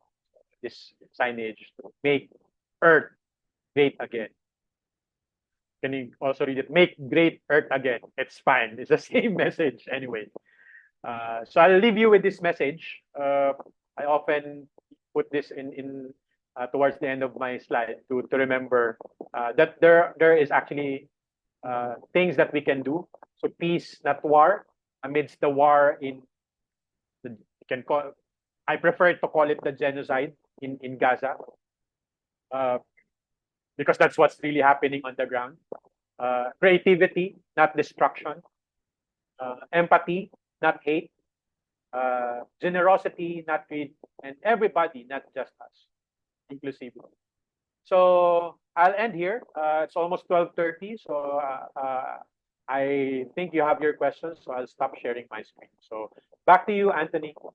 Speaker 3: This signage, make Earth great again. Can you also read it? Make great Earth again. It's fine. It's the same message anyway. So I'll leave you with this message. I often put this in towards the end of my slide to remember that there is actually things that we can do. So peace, not war, amidst the war in the, you can call, I prefer to call it the genocide in Gaza, because that's what's really happening on the ground. Creativity, not destruction. Empathy, not hate. generosity, not greed, and everybody, not just us, inclusivity. So I'll end here. It's almost 12:30, so I think you have your questions, so I'll stop sharing my screen. So back to you, Anthony.
Speaker 2: All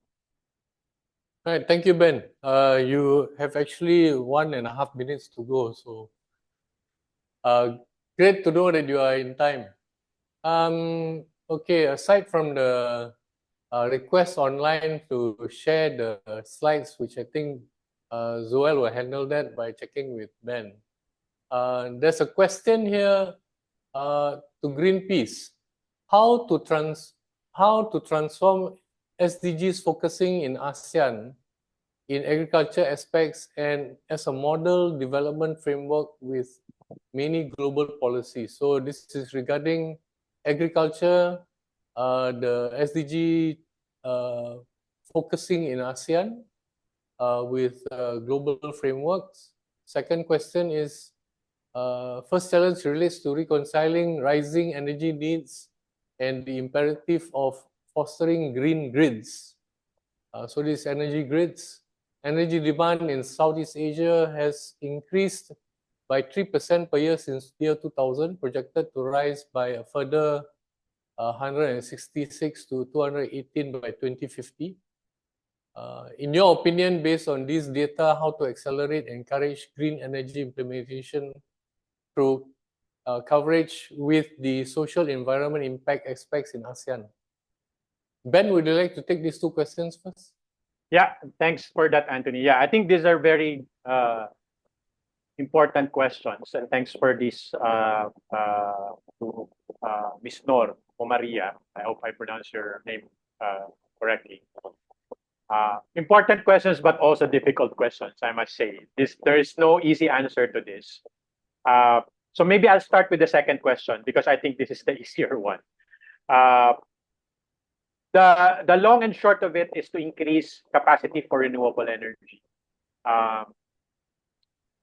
Speaker 2: right, thank you, Ben. You have actually 1.5 minutes to go, so great to know that you are in time. Okay, aside from the request online to share the slides, which I think Zoel will handle that by checking with Ben. There's a question here to Greenpeace. How to transform SDGs focusing in ASEAN in agriculture aspects and as a model development framework with many global policies. So this is regarding agriculture, the SDG focusing in ASEAN with global frameworks. Second question is, first challenge relates to reconciling rising energy needs and the imperative of fostering green grids. So these energy grids, energy demand in Southeast Asia has increased by 3% per year since year 2000, projected to rise by a further 166 to 218 by 2050. In your opinion, based on this data, how to accelerate and encourage green energy implementation through coverage with the social environment impact aspects in ASEAN? Ben, would you like to take these two questions first?
Speaker 3: Yeah, thanks for that, Anthony. Yeah, I think these are very important questions, and thanks for this to Ms. Nor o Maria. I hope I pronounced your name correctly. Important questions, but also difficult questions, I must say. There is no easy answer to this. So maybe I'll start with the second question because I think this is the easier one. The long and short of it is to increase capacity for renewable energy.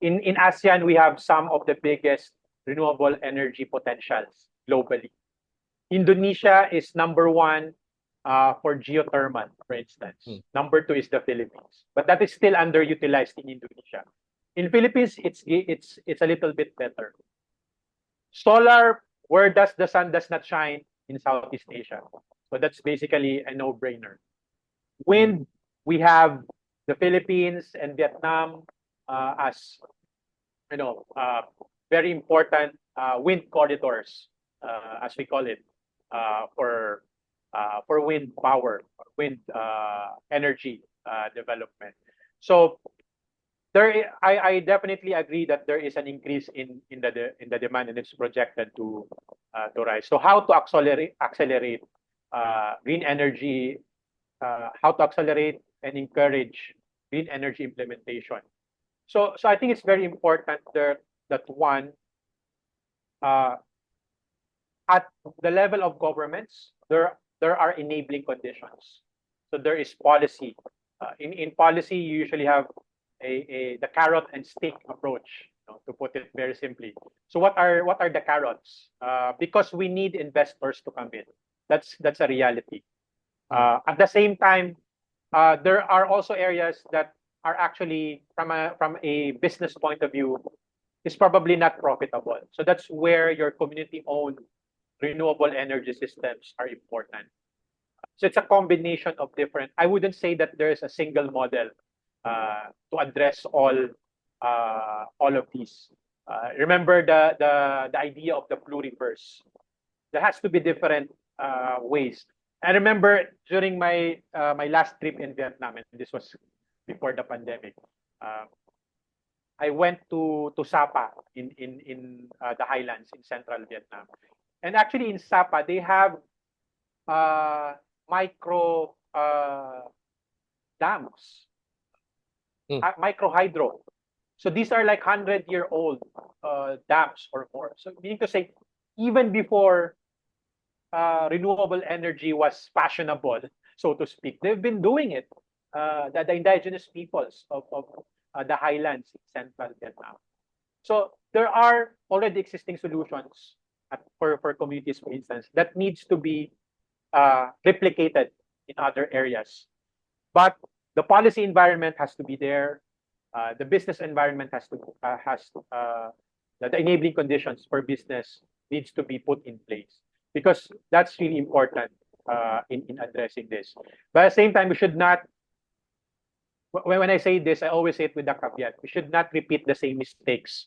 Speaker 3: In ASEAN, we have some of the biggest renewable energy potentials globally. Indonesia is #1 for geothermal, for instance. #2 is the Philippines, but that is still underutilized in Indonesia. In Philippines, it's a little bit better. Solar, where the sun does not shine? In Southeast Asia. So that's basically a no-brainer. Wind, we have the Philippines and Vietnam as very important wind corridors, as we call it, for wind power, wind energy development. So I definitely agree that there is an increase in the demand, and it's projected to rise. So how to accelerate green energy, how to accelerate and encourage green energy implementation. So I think it's very important that one, at the level of governments, there are enabling conditions. So there is policy. In policy, you usually have the carrot and stick approach, to put it very simply. So what are the carrots? Because we need investors to come in. That's a reality. At the same time, there are also areas that are actually from a business point of view is probably not profitable. So that's where your community-owned renewable energy systems are important. So it's a combination of different. I wouldn't say that there is a single model to address all of these. Remember the idea of the pluriverse. There has to be different ways. I remember during my last trip in Vietnam, and this was before the pandemic. I went to Sapa in the highlands in central Vietnam, and actually in Sapa they have micro dams, micro hydro. So these are like 100-year-old dams or more. So meaning to say, even before renewable energy was fashionable, so to speak, they've been doing it. The indigenous peoples of the highlands in central Vietnam. So there are already existing solutions for communities, for instance, that needs to be replicated in other areas. But the policy environment has to be there. The business environment has to the enabling conditions for business needs to be put in place, because that's really important in addressing this. But at the same time, we should not. When I say this, I always say it with a caveat. We should not repeat the same mistakes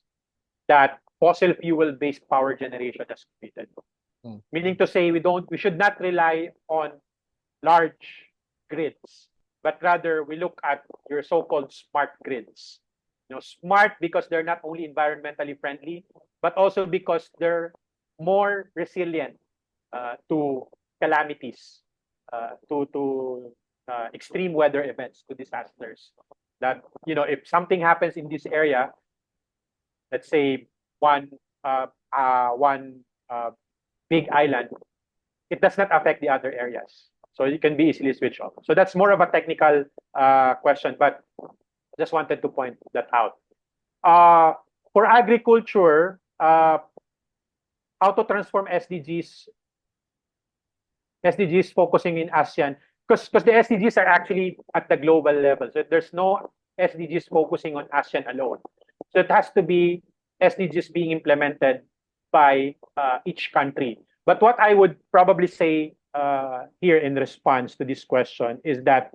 Speaker 3: that fossil fuel-based power generation has committed. Meaning to say, we should not rely on large grids, but rather we look at your so-called smart grids. Smart because they're not only environmentally friendly, but also because they're more resilient to calamities, to extreme weather events, to disasters. That if something happens in this area, let's say one big island, it does not affect the other areas. So it can be easily switched off. So that's more of a technical question, but just wanted to point that out. For agriculture, how to transform SDGs focusing in ASEAN, because the SDGs are actually at the global level. So there's no SDGs focusing on ASEAN alone. So it has to be SDGs being implemented by each country. But what I would probably say here in response to this question is that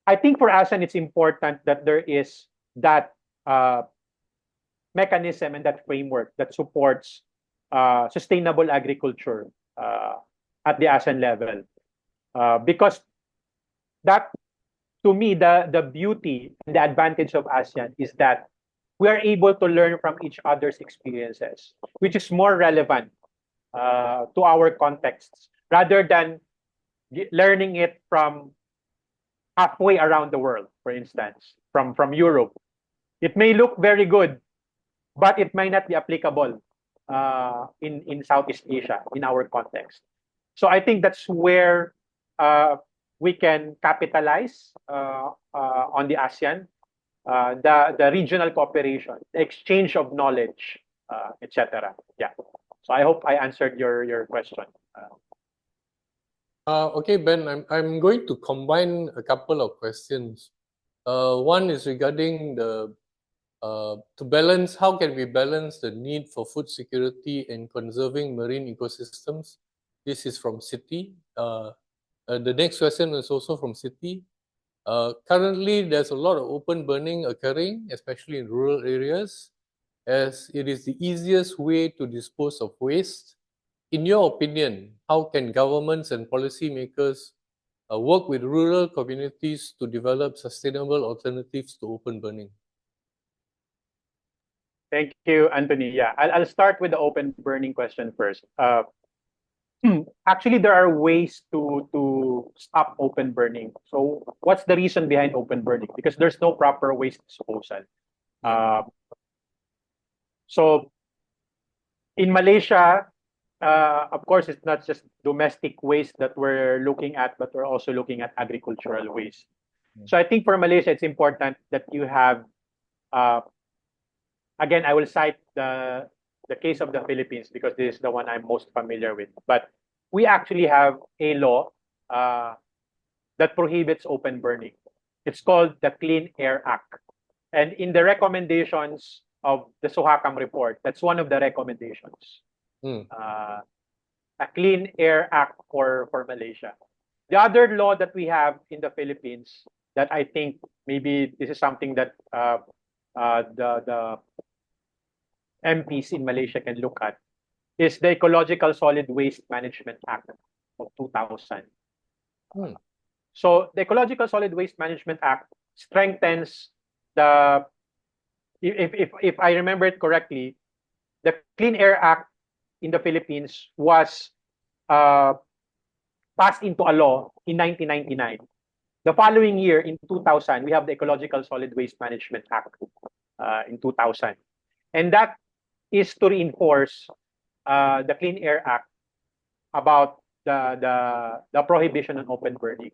Speaker 3: I think for ASEAN, it's important that there is that mechanism and that framework that supports sustainable agriculture at the ASEAN level. Because that, to me, the beauty and the advantage of ASEAN is that we are able to learn from each other's experiences, which is more relevant to our contexts, rather than learning it from halfway around the world, for instance, from Europe. It may look very good, but it might not be applicable in Southeast Asia, in our context. So I think that's where we can capitalize on the ASEAN, the regional cooperation, the exchange of knowledge, etc. Yeah. So I hope I answered your question.
Speaker 2: Okay, Ben, I'm going to combine a couple of questions. One is regarding the to balance, how can we balance the need for food security and conserving marine ecosystems? This is from Citi. The next question is also from Citi. Currently, there's a lot of open burning occurring, especially in rural areas, as it is the easiest way to dispose of waste. In your opinion, how can governments and policymakers work with rural communities to develop sustainable alternatives to open burning?
Speaker 3: Thank you, Anthony. Yeah, I'll start with the open burning question first. Actually, there are ways to stop open burning. So what's the reason behind open burning? Because there's no proper waste disposal. So in Malaysia, of course, it's not just domestic waste that we're looking at, but we're also looking at agricultural waste. So I think for Malaysia, it's important that you have, again, I will cite the case of the Philippines because this is the one I'm most familiar with. But we actually have a law that prohibits open burning. It's called the Clean Air Act. And in the recommendations of the Suhakam report, that's one of the recommendations. A Clean Air Act for Malaysia. The other law that we have in the Philippines that I think maybe this is something that the MPs in Malaysia can look at is the Ecological Solid Waste Management Act of 2000. So the Ecological Solid Waste Management Act strengthens the, if I remember it correctly, the Clean Air Act in the Philippines was passed into a law in 1999. The following year, in 2000, we have the Ecological Solid Waste Management Act in 2000. And that is to reinforce the Clean Air Act about the prohibition on open burning.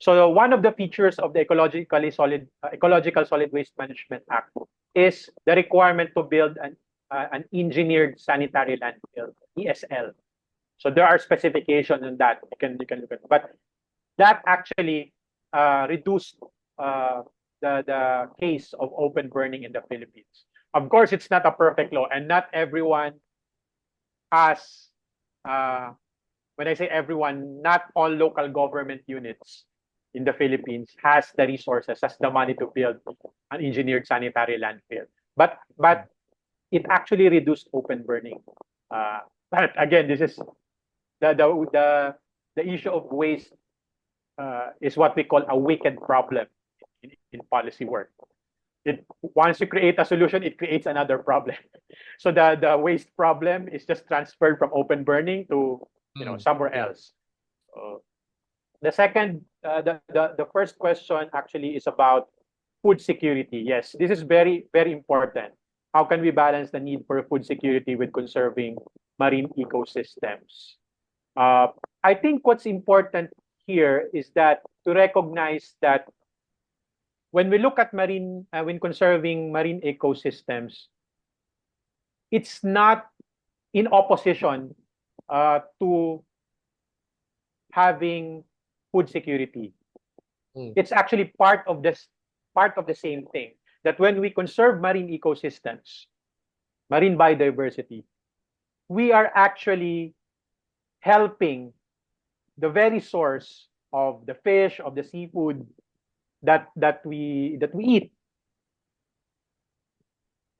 Speaker 3: So one of the features of the Ecological Solid Waste Management Act is the requirement to build an engineered sanitary landfill, ESL. So there are specifications on that. You can look at, but that actually reduced the case of open burning in the Philippines. Of course, it's not a perfect law, and not everyone has. When I say everyone, not all local government units in the Philippines has the resources, has the money to build an engineered sanitary landfill. But it actually reduced open burning. But again, this is the issue of waste is what we call a wicked problem in policy work. Once you create a solution, it creates another problem. So the waste problem is just transferred from open burning to somewhere else. The second, the first question actually is about food security. Yes, this is very, very important. How can we balance the need for food security with conserving marine ecosystems? I think what's important here is that to recognize that when we look at when conserving marine ecosystems, it's not in opposition to having food security. It's actually part of the same thing. That when we conserve marine ecosystems, marine biodiversity, we are actually helping the very source of the fish, of the seafood that we eat,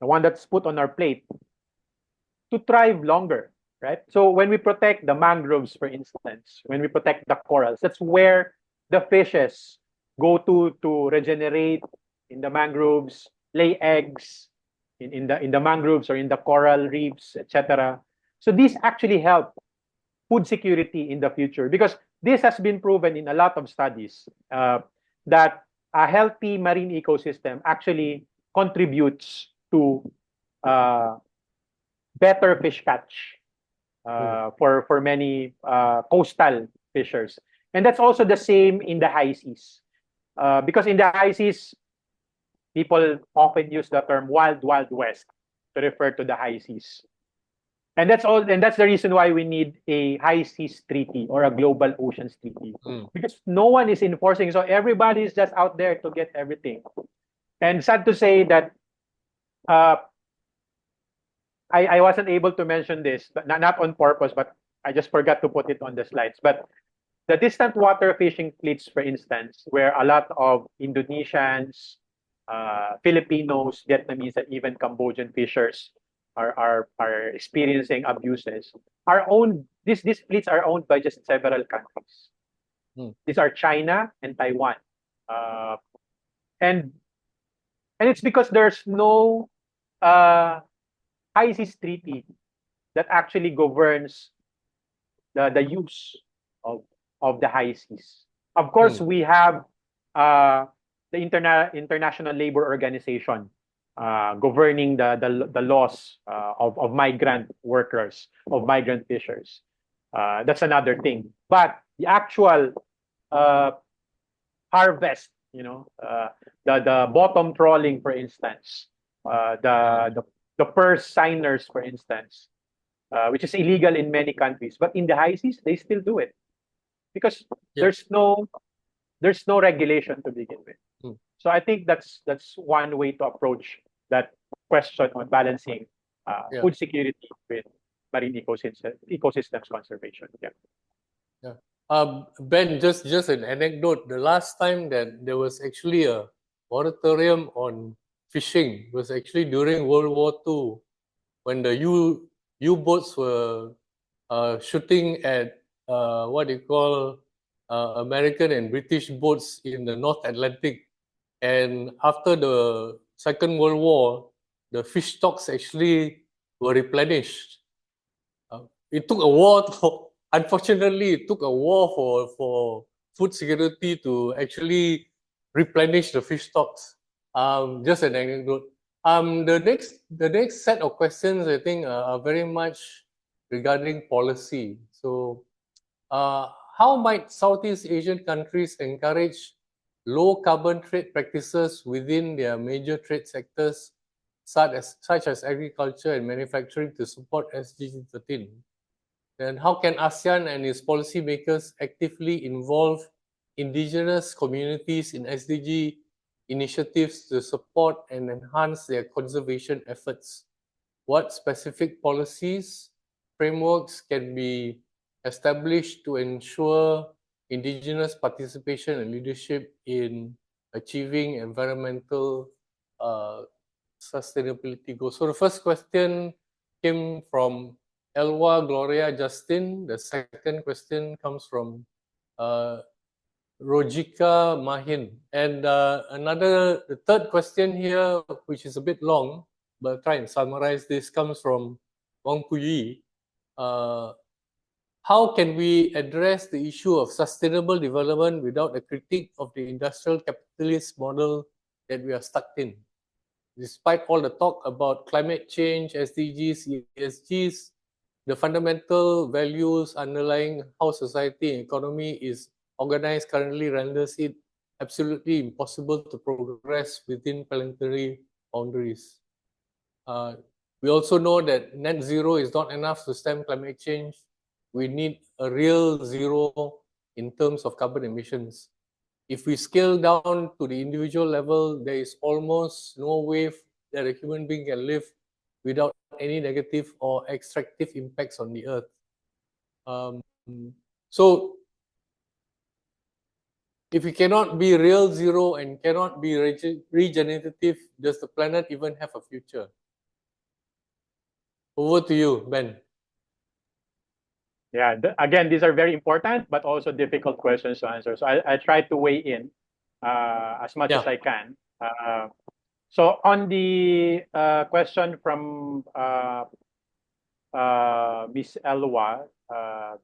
Speaker 3: the one that's put on our plate, to thrive longer, right? So when we protect the mangroves, for instance, when we protect the corals, that's where the fishes go to regenerate in the mangroves, lay eggs in the mangroves or in the coral reefs, etc. So these actually help food security in the future, because this has been proven in a lot of studies that a healthy marine ecosystem actually contributes to better fish catch for many coastal fishers. And that's also the same in the high seas. Because in the high seas, people often use the term wild west to refer to the high seas. And that's the reason why we need a high seas treaty or a global oceans treaty. Because no one is enforcing, so everybody is just out there to get everything. And sad to say that I wasn't able to mention this, but not on purpose, but I just forgot to put it on the slides. But the distant water fishing fleets, for instance, where a lot of Indonesians, Filipinos, Vietnamese, and even Cambodian fishers are experiencing abuses, these fleets are owned by just several countries. These are China and Taiwan. And it's because there's no high seas treaty that actually governs the use of the high seas. Of course, we have the International Labor Organization governing the laws of migrant workers, of migrant fishers. That's another thing. But the actual harvest, the bottom trawling, for instance, the purse signers, for instance, which is illegal in many countries, but in the high seas they still do it because there's no regulation to begin with. So I think that's one way to approach that question on balancing food security with marine ecosystems conservation.
Speaker 2: Ben, just an anecdote. The last time that there was actually a moratorium on fishing was actually during World War II, when the U-boats were shooting at what you call American and British boats in the North Atlantic. And after the Second World War, the fish stocks actually were replenished. It took a war. Unfortunately, it took a war for food security to actually replenish the fish stocks. Just an anecdote. The next set of questions, I think, are very much regarding policy. So, how might Southeast Asian countries encourage low carbon trade practices within their major trade sectors, such as agriculture and manufacturing, to support SDG 13? And how can ASEAN and its policymakers actively involve indigenous communities in SDG initiatives to support and enhance their conservation efforts? What specific policies, frameworks can be established to ensure indigenous participation and leadership in achieving environmental sustainability goals? So the first question came from Elwa Gloria Justin. The second question comes from Rojika Mahin. And the third question here, which is a bit long, but I'll try and summarize this, comes from Wang Puyi. How can we address the issue of sustainable development without a critique of the industrial capitalist model that we are stuck in? Despite all the talk about climate change, SDGs, ESGs, the fundamental values underlying how society and economy is organized currently renders it absolutely impossible to progress within planetary boundaries. We also know that net zero is not enough to stem climate change. We need a real zero in terms of carbon emissions. If we scale down to the individual level, there is almost no way that a human being can live without any negative or extractive impacts on the earth. So if we cannot be real zero and cannot be regenerative, does the planet even have a future? Over to you, Ben.
Speaker 3: Yeah, again, these are very important, but also difficult questions to answer. So I try to weigh in as much as I can. So on the question from Miss Elwa,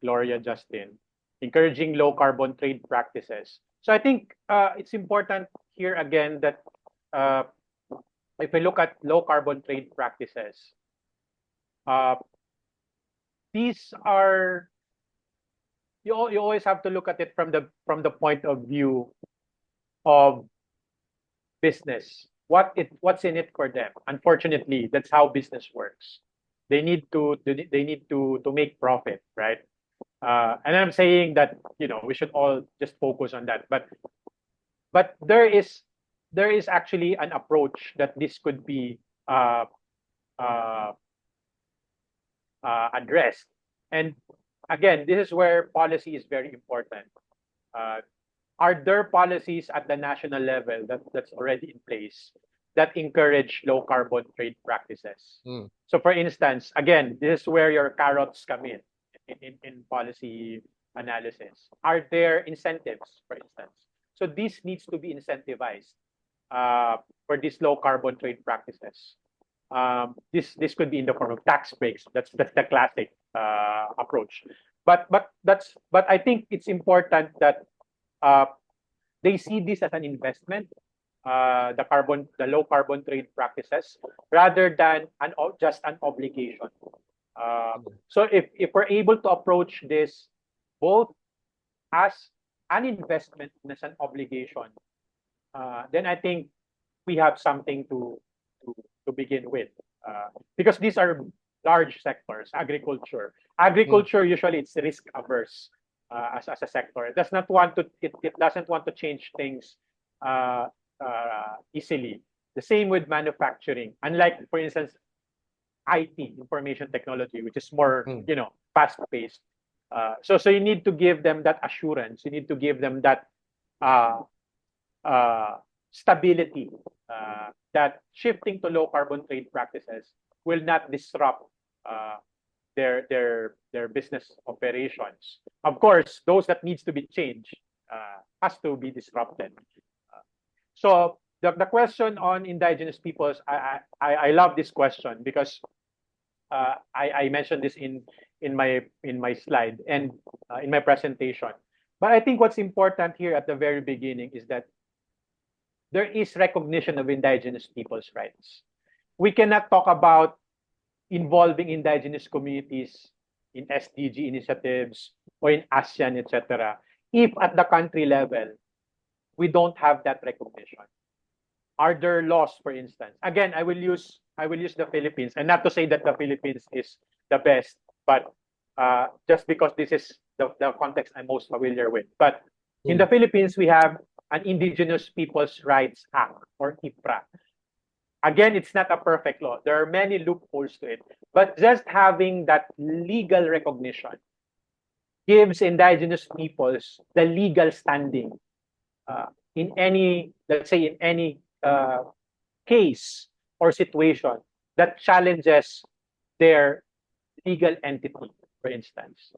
Speaker 3: Gloria Justin, encouraging low carbon trade practices. So I think it's important here again that if we look at low carbon trade practices, these are, you always have to look at it from the point of view of business. What's in it for them? Unfortunately, that's how business works. They need to make profit, right? And I'm saying that we should all just focus on that. But there is actually an approach that this could be addressed. And again, this is where policy is very important. Are there policies at the national level that's already in place that encourage low carbon trade practices? So for instance, again, this is where your carrots come in policy analysis. Are there incentives, for instance? So this needs to be incentivized for these low carbon trade practices. This could be in the form of tax breaks. That's the classic approach. But I think it's important that they see this as an investment, the low carbon trade practices, rather than just an obligation. So if we're able to approach this both as an investment and as an obligation, then I think we have something to begin with, because these are large sectors. Agriculture usually it's risk averse as a sector. It doesn't want to change things easily. The same with manufacturing. Unlike, for instance, IT, information technology, which is more fast paced. So you need to give them that assurance. You need to give them that stability, that shifting to low carbon trade practices will not disrupt their business operations. Of course, those that needs to be changed has to be disrupted. So the question on indigenous peoples, I love this question because I mentioned this in my slide and in my presentation. But I think what's important here at the very beginning is that there is recognition of indigenous peoples' rights. We cannot talk about involving indigenous communities in SDG initiatives or in ASEAN, etc., if at the country level we don't have that recognition. Are there laws, for instance? Again, I will use the Philippines, and not to say that the Philippines is the best, but just because this is the context I'm most familiar with. But in the Philippines, we have an Indigenous Peoples' Rights Act, or IPRA. Again, it's not a perfect law. There are many loopholes to it. But just having that legal recognition gives indigenous peoples the legal standing in any, let's say, in any case or situation that challenges their legal entity, for instance.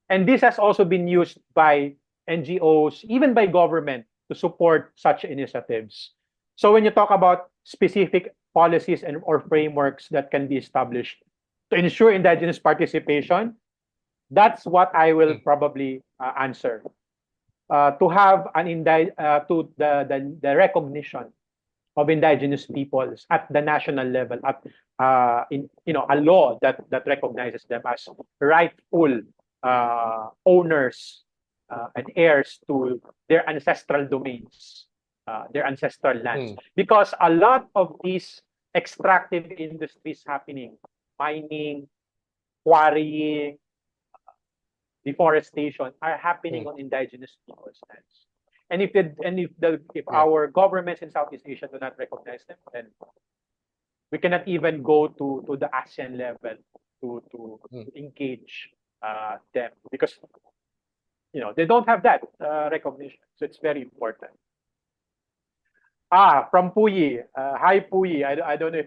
Speaker 3: And this has also been used by NGOs, even by government, to support such initiatives. So when you talk about specific policies and or frameworks that can be established to ensure indigenous participation, that's what I will probably answer. To have the recognition of indigenous peoples at the national level, at in a law that recognizes them as rightful owners and heirs to their ancestral domains, their ancestral lands. Because a lot of these extractive industries happening, mining, quarrying, deforestation, are happening on indigenous people's lands. And if our governments in Southeast Asia do not recognize them, then we cannot even go to the ASEAN level to engage them, because they don't have that recognition. So it's very important. From Puyi. Hi Puyi. I don't know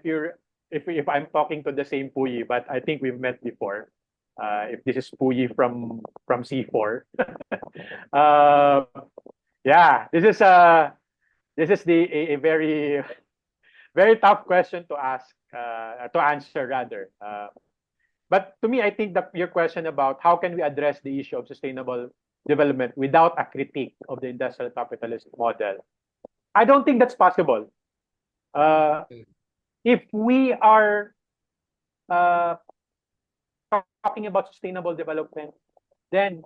Speaker 3: if I'm talking to the same Puyi, but I think we've met before. If this is Puyi from C4. Yeah, this is a very very tough question to ask, to answer rather. But to me, I think that your question about how can we address the issue of sustainable development without a critique of the industrial capitalist model, I don't think that's possible. If we are talking about sustainable development, then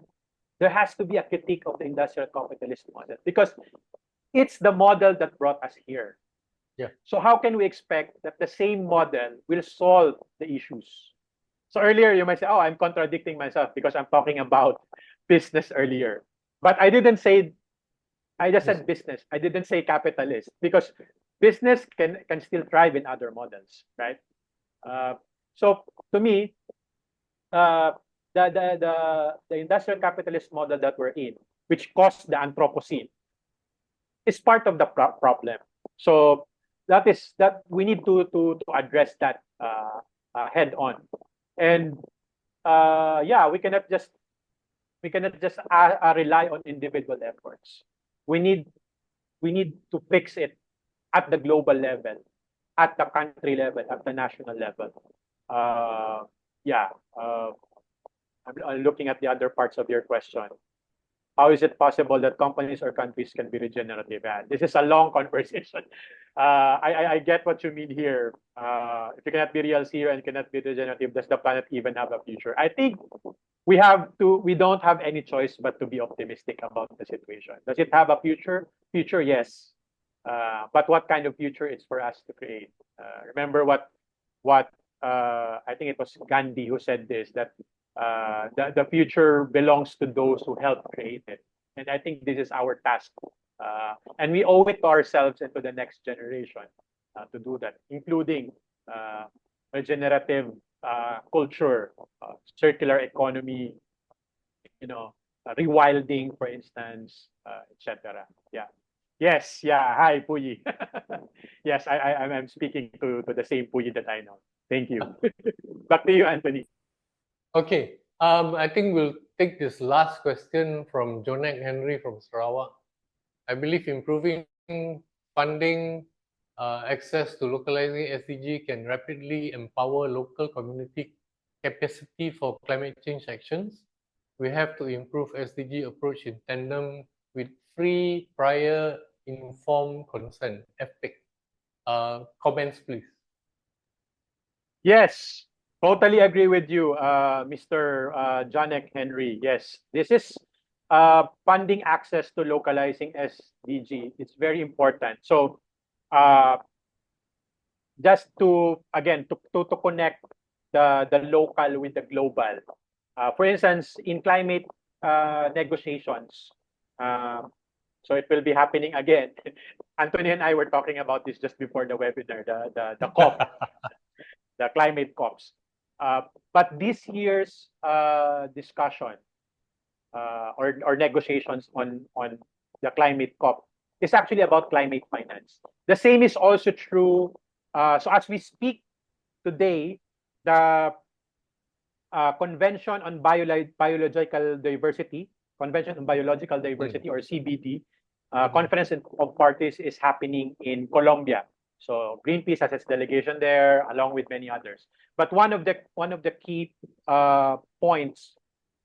Speaker 3: there has to be a critique of the industrial capitalist model, because it's the model that brought us here. So how can we expect that the same model will solve the issues? So earlier you might say, oh, I'm contradicting myself because I'm talking about business earlier. But I didn't say, I just said business. I didn't say capitalist, because business can still thrive in other models, right? So to me, the industrial capitalist model that we're in, which caused the Anthropocene, is part of the problem. So that we need to address that head on. And we cannot just rely on individual efforts. We need to fix it at the global level, at the country level, at the national level. I'm looking at the other parts of your question. How is it possible that companies or countries can be regenerative? This is a long conversation. I get what you mean here. If you cannot be real zero and cannot be regenerative, does the planet even have a future? I think we don't have any choice but to be optimistic about the situation. Does it have a future? Future, yes. But what kind of future is for us to create? Remember what I think it was Gandhi who said this, that the future belongs to those who help create it. And I think this is our task. And we owe it to ourselves and to the next generation to do that, including regenerative culture, circular economy, rewilding, for instance, etc. Yeah. Yes. Yeah. Hi, Puyi. Yes, I'm speaking to the same Puyi that I know. Thank you. Back to you, Anthony.
Speaker 2: Okay. I think we'll take this last question from Jonek Henry from Sarawak. I believe improving funding, access to localizing SDG can rapidly empower local community capacity for climate change actions. We have to improve SDG approach in tandem with free, prior, informed consent, FPIC. Comments, please.
Speaker 3: Yes, totally agree with you, Mr. Jonek Henry. Yes, this is funding access to localizing SDG. It's very important. So just to, again, to connect the local with the global, For instance, in climate negotiations, so it will be happening again. Anthony and I were talking about this just before the webinar, the COP, the climate COPs. But this year's discussion or negotiations on the climate COP is actually about climate finance. The same is also true. So as we speak today, the Convention on Biological Diversity, Convention on Biological Diversity or CBD, Conference of Parties is happening in Colombia. So Greenpeace has its delegation there, along with many others. But one of the key points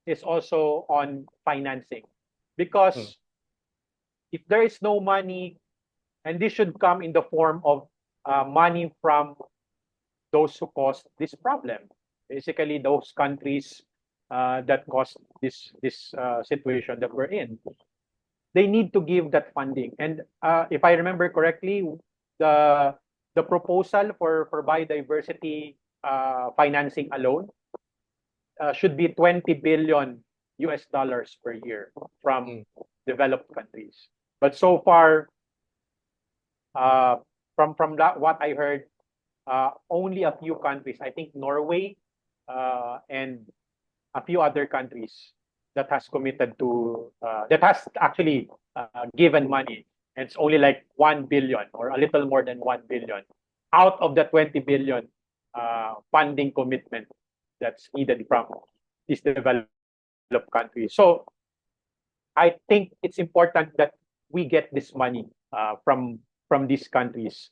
Speaker 3: is also on financing, because if there is no money, and this should come in the form of money from those who caused this problem, basically those countries that caused this situation that we're in, they need to give that funding. And if I remember correctly, the proposal for biodiversity financing alone should be $20 billion per year from developed countries. But so far, from that, what I heard, only a few countries, I think Norway and a few other countries, that has committed to, that has actually given money. And it's only like 1 billion or a little more than 1 billion out of the 20 billion funding commitment that's needed from these developed countries. So I think it's important that we get this money from these countries,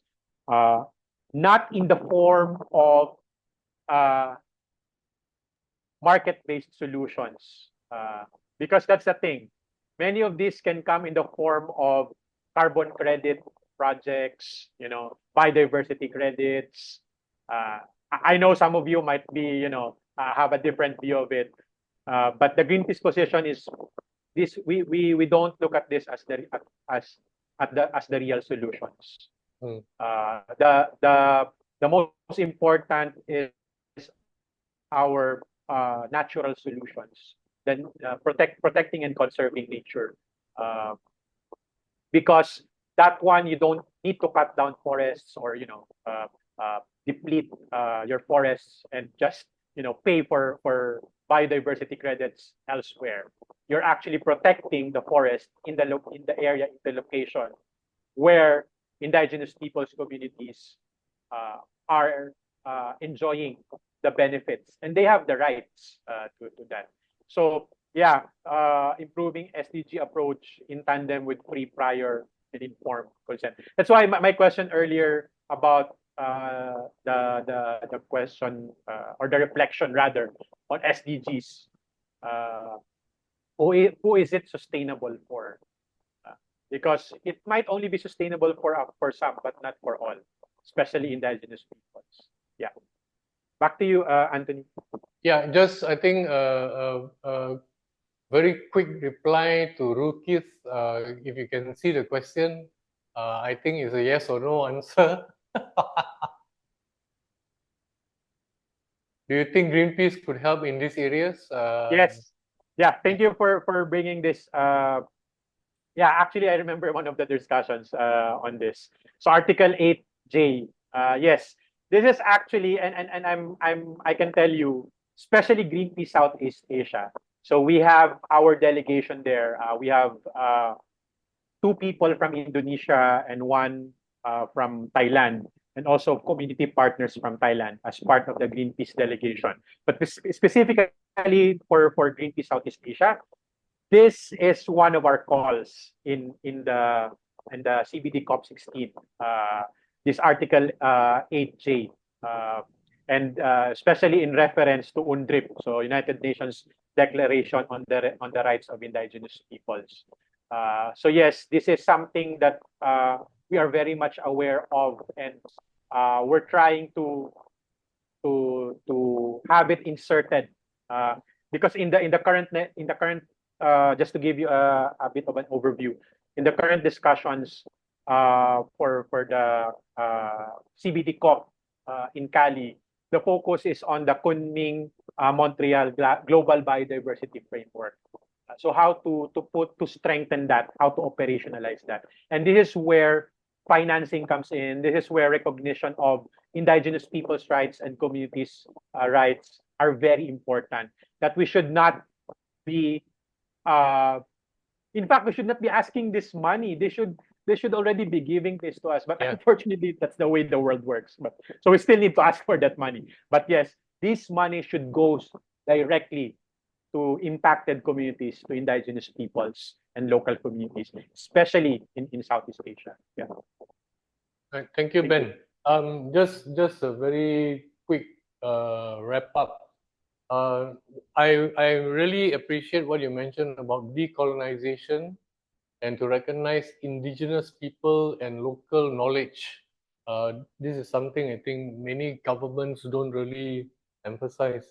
Speaker 3: not in the form of market-based solutions, because that's the thing. Many of these can come in the form of carbon credit projects, biodiversity credits. I know some of you might be, have a different view of it, but the Greenpeace position is this: we don't look at this as the real solutions. The most important is our natural solutions, then protecting and conserving nature, because that one, you don't need to cut down forests or deplete your forests and just pay for biodiversity credits elsewhere. You're actually protecting the forest in the area, in the location where indigenous peoples communities are enjoying the benefits, and they have the rights to that. So yeah, improving SDG approach in tandem with free, prior, and informed consent. That's why my question earlier about the question or the reflection rather on SDGs. Who is it sustainable for? Because it might only be sustainable for some, but not for all, especially indigenous peoples. Yeah. Back to you, Anthony.
Speaker 2: Yeah, just I think very quick reply to Rukith. If you can see the question, I think it's a yes or no answer. Do you think Greenpeace could help in these areas?
Speaker 3: Yes. Yeah, thank you for bringing this. Yeah, actually, I remember one of the discussions on this. So Article 8J, yes, this is actually, and I can tell you, especially Greenpeace Southeast Asia. So we have our delegation there. We have 2 people from Indonesia and 1 from Thailand, and also community partners from Thailand as part of the Greenpeace delegation. But specifically for Greenpeace Southeast Asia, this is one of our calls in the CBD COP16. This Article 8J, and especially in reference to UNDRIP, so United Nations Declaration on the Rights of Indigenous Peoples. So yes, this is something that we are very much aware of, and we're trying to have it inserted, because in the current just to give you a bit of an overview, in the current discussions for the CBD COP in Cali, the focus is on the Kunming Montreal Global Biodiversity Framework. So how to strengthen that, how to operationalize that. And this is where financing comes in. This is where recognition of indigenous people's rights and communities' rights are very important. That we should not be, in fact, we should not be asking this money. They should already be giving this to us. But unfortunately, that's the way the world works. But so we still need to ask for that money. But yes, this money should go directly to impacted communities, to indigenous peoples and local communities, especially in Southeast Asia. Yeah.
Speaker 2: Right. Thank you, Ben. Just a very quick wrap up. I really appreciate what you mentioned about decolonization and to recognize indigenous people and local knowledge. This is something I think many governments don't really emphasize.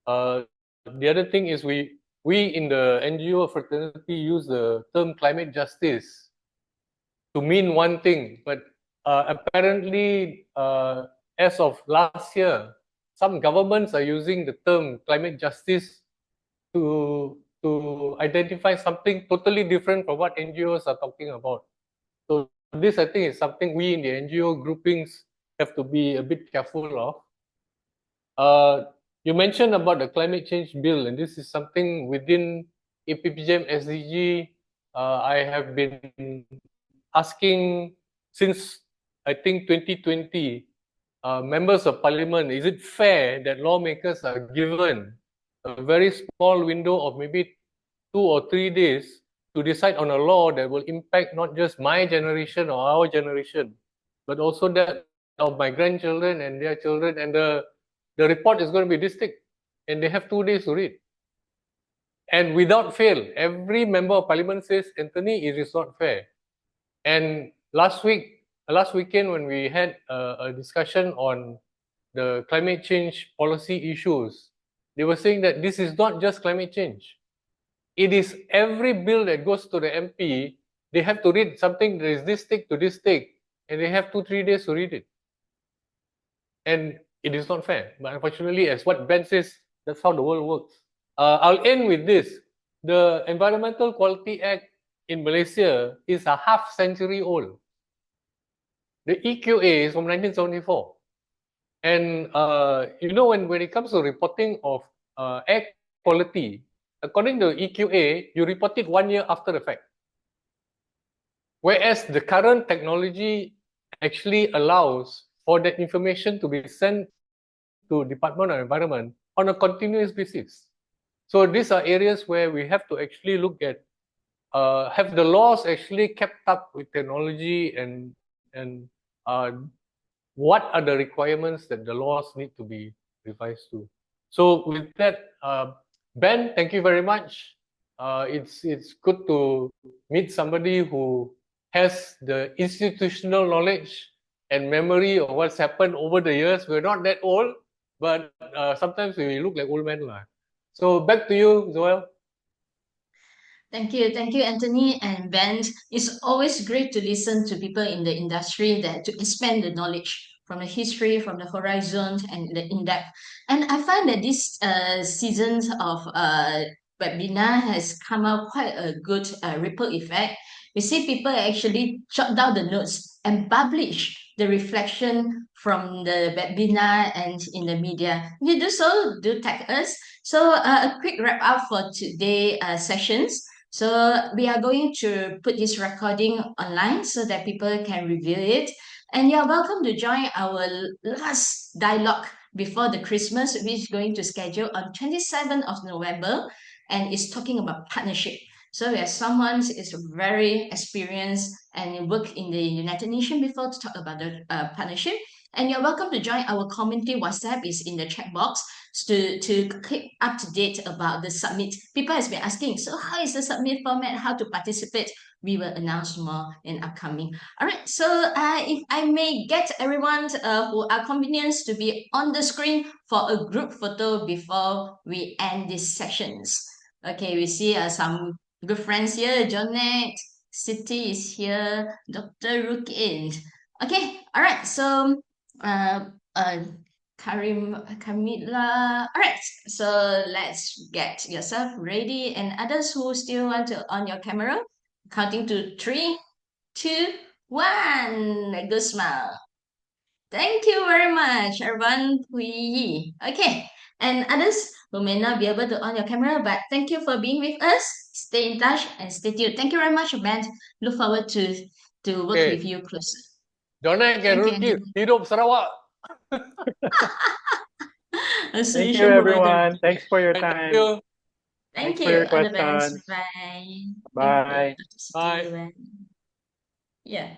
Speaker 2: The other thing is we in the NGO fraternity use the term climate justice to mean one thing, but apparently as of last year, some governments are using the term climate justice to identify something totally different from what NGOs are talking about. So this, I think, is something we in the NGO groupings have to be a bit careful of. You mentioned about the climate change bill, and this is something within APPGM SDG I have been asking since, I think, 2020. Members of parliament, is it fair that lawmakers are given a very small window of maybe 2 or 3 days to decide on a law that will impact not just my generation or our generation, but also that of my grandchildren and their children, and the report is going to be this thick, and they have 2 days to read. And without fail, every member of parliament says, Anthony, it is not fair. And last weekend, when we had a discussion on the climate change policy issues, they were saying that this is not just climate change. It is every bill that goes to the MP, they have to read something that is this thick to this thick, and they have 2-3 days to read it. And it is not fair. But unfortunately, as what Ben says, that's how the world works. I'll end with this. The Environmental Quality Act in Malaysia is a half-century old. The EQA is from 1974. And when it comes to reporting of air quality, according to EQA, you report it 1 year after the fact. Whereas the current technology actually allows for that information to be sent to Department of Environment on a continuous basis. So these are areas where we have to actually look at, have the laws actually kept up with technology, and what are the requirements that the laws need to be revised to. So with that, Ben, thank you very much. It's good to meet somebody who has the institutional knowledge and memory of what's happened over the years. We're not that old, but sometimes we look like old men. So back to you, Zoel.
Speaker 1: Thank you, Anthony and Ben. It's always great to listen to people in the industry that to expand the knowledge from the history, from the horizon, and the in-depth. And I find that this season of webinar has come out quite a good ripple effect. We see people actually jot down the notes and publish the reflection from the webinar and in the media. If you do so, do tag us. So a quick wrap up for today's sessions. So we are going to put this recording online so that people can review it. And you're welcome to join our last dialogue before the Christmas, which is going to schedule on 27th of November, and it's talking about partnership. So we have someone who is very experienced and worked in the United Nations before to talk about the partnership. And you're welcome to join our community WhatsApp, is in the chat box, to keep up to date about the summit. People has been asking, so how is the summit format, how to participate? We will announce more in upcoming. All right, so if I may get everyone who are convenient to be on the screen for a group photo before we end these sessions. Okay, we see some good friends here. Jonet, Siti is here, Dr. Rukin. Okay, all right, so Kamila. All right, so let's get yourself ready, and others who still want to on your camera, counting to 3, 2, 1. A good smile. Thank you very much, Reuben Hui. Okay, and others who may not be able to on your camera, but thank you for being with us. Stay in touch and stay tuned. Thank you very much, Ben. Look forward to work
Speaker 2: Okay.
Speaker 1: with you closer.
Speaker 2: Jonek and
Speaker 1: Thank you,
Speaker 2: Rookie, hidup Sarawak.
Speaker 3: Thank you, everyone. Thanks for your
Speaker 2: Thank
Speaker 3: time.
Speaker 2: you.
Speaker 1: Thank
Speaker 3: Thanks for
Speaker 1: you.
Speaker 3: your
Speaker 1: All the best.
Speaker 3: questions.
Speaker 1: Bye.
Speaker 3: Bye.
Speaker 1: Thank you.
Speaker 2: Bye.
Speaker 1: Yeah.